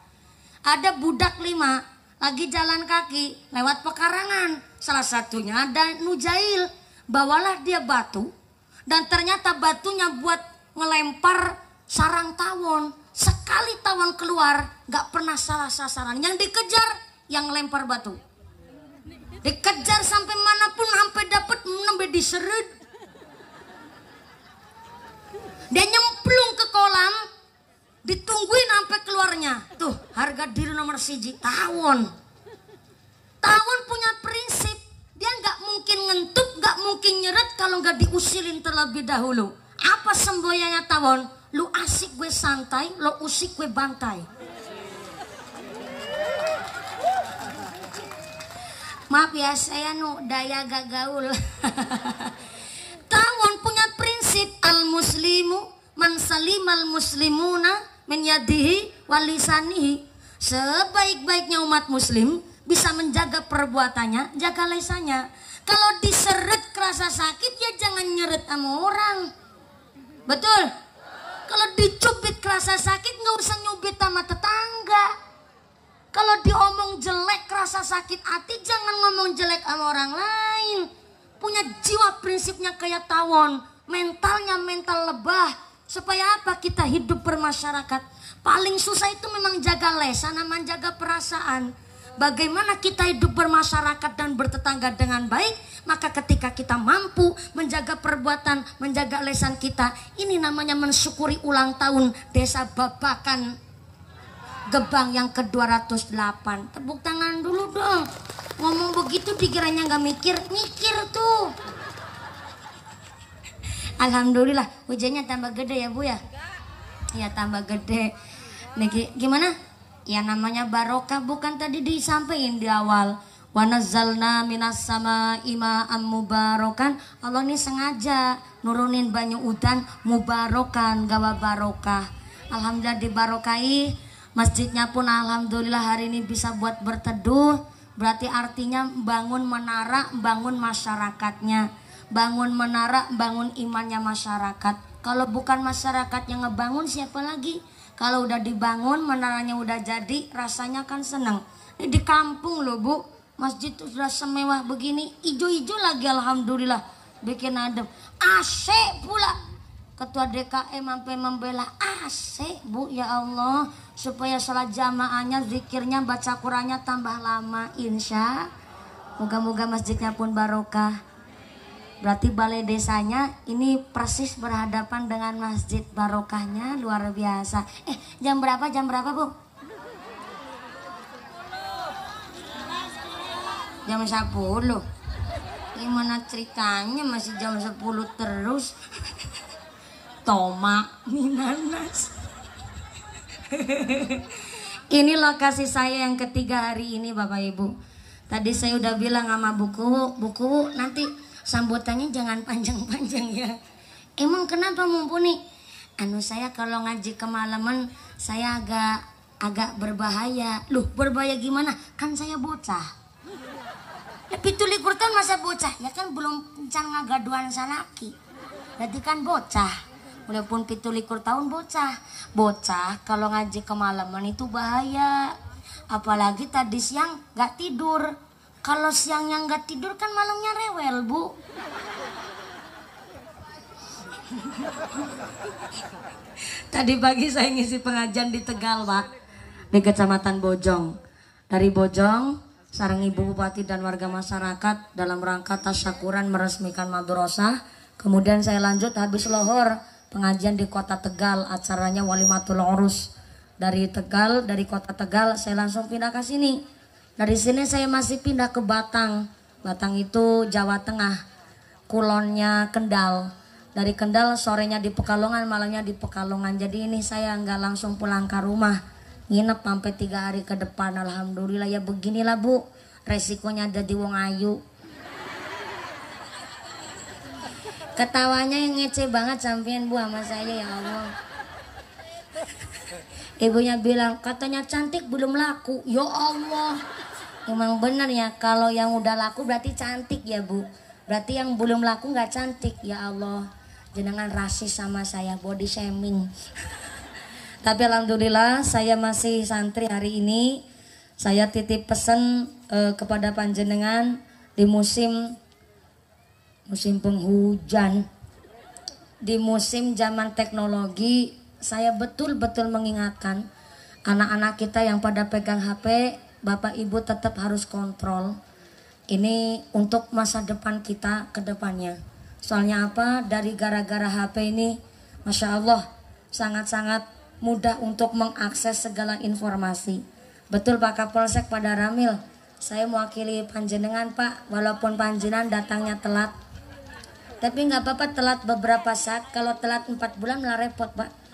Ada budak 5 lagi jalan kaki lewat pekarangan. Salah satunya ada Nujail. Bawalah dia batu, dan ternyata batunya buat ngelempar sarang tawon. Sekali tawon keluar gak pernah salah sasaran. Yang dikejar yang lempar batu. Dikejar sampai manapun, sampai dapat sampai diseret. Dia nyemplung ke kolam, ditungguin sampai keluarnya. Tuh harga diri nomor 1 tawon. Tawon punya prinsip, dia nggak mungkin ngentup, nggak mungkin nyeret kalau nggak diusilin terlebih dahulu. Apa semboyannya tawon? Lu asik gue santai, lo usik gue bantai. Maaf ya, saya daya gak gaul. Tawon punya prinsip al-muslimu man salimal muslimuna min yadihi walisanihi. Sebaik-baiknya umat muslim bisa menjaga perbuatannya, jaga lisannya. Kalau diseret kerasa sakit ya jangan nyeret sama orang. Betul? Kalau dicubit kerasa sakit nggak usah nyubit sama tetangga. Kalau diomong jelek kerasa sakit hati jangan ngomong jelek sama orang lain. Punya jiwa prinsipnya kayak tawon, mentalnya mental lebah. Supaya apa? Kita hidup bermasyarakat. Paling susah itu memang jaga lesan sama jaga perasaan. Bagaimana kita hidup bermasyarakat dan bertetangga dengan baik, maka ketika kita mampu menjaga perbuatan, menjaga lesan kita, ini namanya mensyukuri ulang tahun Desa Babakan Gebang yang ke-208. Tepuk tangan dulu dong. Ngomong begitu dikiranya gak mikir tuh. Alhamdulillah hujannya tambah gede ya Bu ya. Ya tambah gede. Nih gimana? Ya namanya barokah, bukan tadi disampaikan di awal. Wa nazzalna minas samaa'i ma'am mubarakan. Allah ini sengaja nurunin banyu udan mubarokan, gawa barokah. Alhamdulillah dibarokai. Masjidnya pun alhamdulillah hari ini bisa buat berteduh. Berarti artinya bangun menara, bangun masyarakatnya. Bangun menara, bangun imannya masyarakat. Kalau bukan masyarakat yang ngebangun siapa lagi? Kalau udah dibangun, menaranya udah jadi, rasanya kan senang. Ini di kampung loh Bu, masjid tuh sudah semewah begini, ijo-ijo lagi alhamdulillah, bikin adem. AC pula. Ketua DKM sampai membela AC Bu, ya Allah, supaya sholat jamaahnya, zikirnya, baca Qur'annya tambah lama, insya. Moga-moga masjidnya pun barokah. Berarti balai desanya ini persis berhadapan dengan masjid, barokahnya luar biasa. Jam berapa Bu? Jam 10. Gimana ceritanya masih jam 10 terus? Toma minanas. Ini lokasi saya yang ketiga hari ini Bapak Ibu. Tadi saya udah bilang sama buku nanti sambutannya jangan panjang-panjang ya. Emang kenapa Mumpuni? Saya kalau ngaji kemalaman saya agak berbahaya. Loh, berbahaya gimana? Kan saya bocah. 17 tahun masa bocah? Ya kan belum can ngagaduan salaki. Berarti kan bocah. Walaupun 17 tahun bocah. Bocah kalau ngaji kemalaman itu bahaya. Apalagi tadi siang gak tidur. Kalau siangnya gak tidur kan malamnya rewel Bu. Tadi pagi saya ngisi pengajian di Tegal Pak, di Kecamatan Bojong. Dari Bojong sareng Ibu Bupati dan warga masyarakat dalam rangka tasyakuran meresmikan madrasah. Kemudian saya lanjut habis lohor pengajian di Kota Tegal, acaranya Walimatul Urus. Dari Tegal, dari Kota Tegal saya langsung pindah ke sini. Dari sini saya masih pindah ke Batang. Batang itu Jawa Tengah, kulonnya Kendal. Dari Kendal sorenya di Pekalongan, malamnya di Pekalongan. Jadi ini saya nggak langsung pulang ke rumah, nginep sampai 3 hari ke depan. Alhamdulillah ya beginilah Bu, resikonya ada di wong ayu. Ketawanya yang ngece banget sampean Bu sama saya, ya Allah. Ibunya bilang katanya cantik belum laku. Ya Allah, emang bener ya, kalau yang udah laku berarti cantik ya Bu. Berarti yang belum laku nggak cantik. Ya Allah, jenengan rasis sama saya, body shaming. Tapi alhamdulillah saya masih santri hari ini. Saya titip pesan kepada panjenengan di musim penghujan, di musim zaman teknologi. Saya betul-betul mengingatkan anak-anak kita yang pada pegang HP, Bapak Ibu tetap harus kontrol. Ini untuk masa depan kita ke depannya. Soalnya apa? Dari gara-gara HP ini, Masya Allah, sangat-sangat mudah untuk mengakses segala informasi. Betul Pak Kapolsek pada Ramil, saya mewakili panjenengan Pak, walaupun panjenengan datangnya telat. Tapi nggak apa-apa telat beberapa saat, kalau telat 4 bulan malah repot Pak.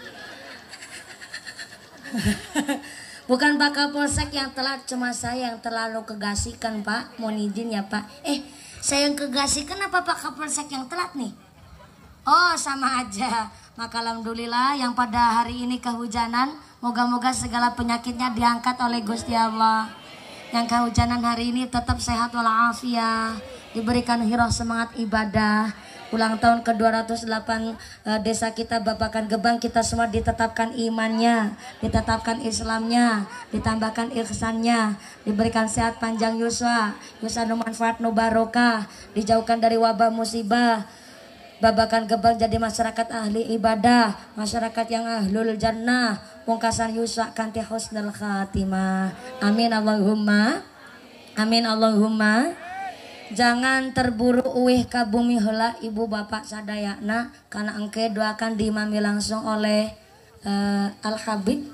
Bukan Pak Kapolsek yang telat, cuma saya yang terlalu kegasikan Pak. Mohon izin ya Pak. Saya yang kegasikan apa Pak Kapolsek yang telat nih? Oh sama aja. Maka alhamdulillah yang pada hari ini kehujanan, moga-moga segala penyakitnya diangkat oleh Gusti Allah. Yang kehujanan hari ini tetap sehat walafiat, diberikan hiroh semangat ibadah. Ulang tahun ke-208 desa kita Babakan Gebang, kita semua ditetapkan imannya, ditetapkan Islamnya, ditambahkan ihsannya, diberikan sehat panjang yuswa nu manfaat nu barokah, dijauhkan dari wabah musibah. Babakan Gebang jadi masyarakat ahli ibadah, masyarakat yang ahlul jannah, pungkasan yuswa kanti husnul khatimah. Amin Allahumma. Amin Allahumma. Jangan terburu uih ka bumi heula ibu bapak sadayana, karena engke doakan diimami langsung oleh Al-Habib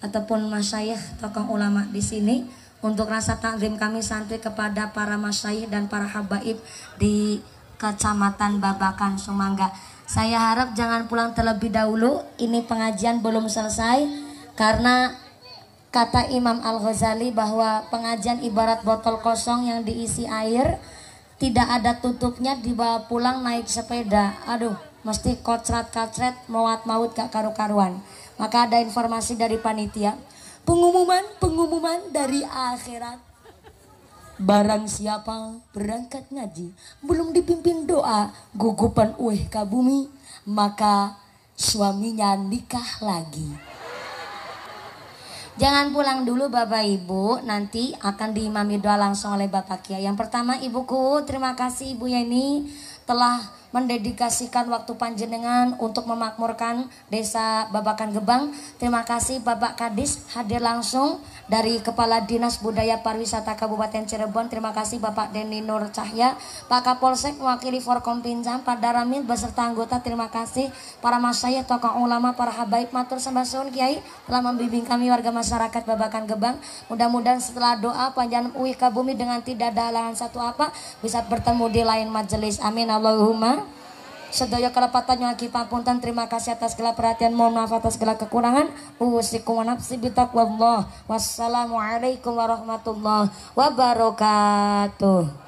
ataupun masyayikh tokoh ulama di sini untuk rasa takzim kami santri kepada para masyayikh dan para habaib di Kecamatan Babakan Sumangga. Saya harap jangan pulang terlebih dahulu, ini pengajian belum selesai karena kata Imam Al-Ghazali bahwa pengajian ibarat botol kosong yang diisi air, tidak ada tutupnya, dibawa pulang naik sepeda. Aduh, mesti kocrat-kacret, mawat-maut gak karu-karuan. Maka ada informasi dari panitia, pengumuman dari akhirat. Barang siapa berangkat ngaji belum dipimpin doa gugupan uih ka bumi, maka suaminya nikah lagi. Jangan pulang dulu Bapak Ibu, nanti akan diimami doa langsung oleh Bapak Kiai. Yang pertama Ibuku, terima kasih Ibu Yeni telah mendedikasikan waktu panjenengan untuk memakmurkan desa Babakan Gebang. Terima kasih Bapak Kadis hadir langsung dari Kepala Dinas Budaya Pariwisata Kabupaten Cirebon. Terima kasih Bapak Deni Nur Cahya, Pak Kapolsek mewakili Forkompinjam, Pak Daramil beserta anggota. Terima kasih para masyayikh, tokoh ulama, para habaib, matur sembah suwun Kiai telah membimbing kami warga masyarakat Babakan Gebang. Mudah-mudahan setelah doa panjang uih ka bumi dengan tidak ada halangan satu apa bisa bertemu di lain majelis. Amin Allahumma. Sedaya kelepatan yang lagi papunten, terima kasih atas segala perhatian, mohon maaf atas segala kekurangan. Usikum wa nafsi bitaqwallah. Wassalamualaikum warahmatullahi wabarakatuh.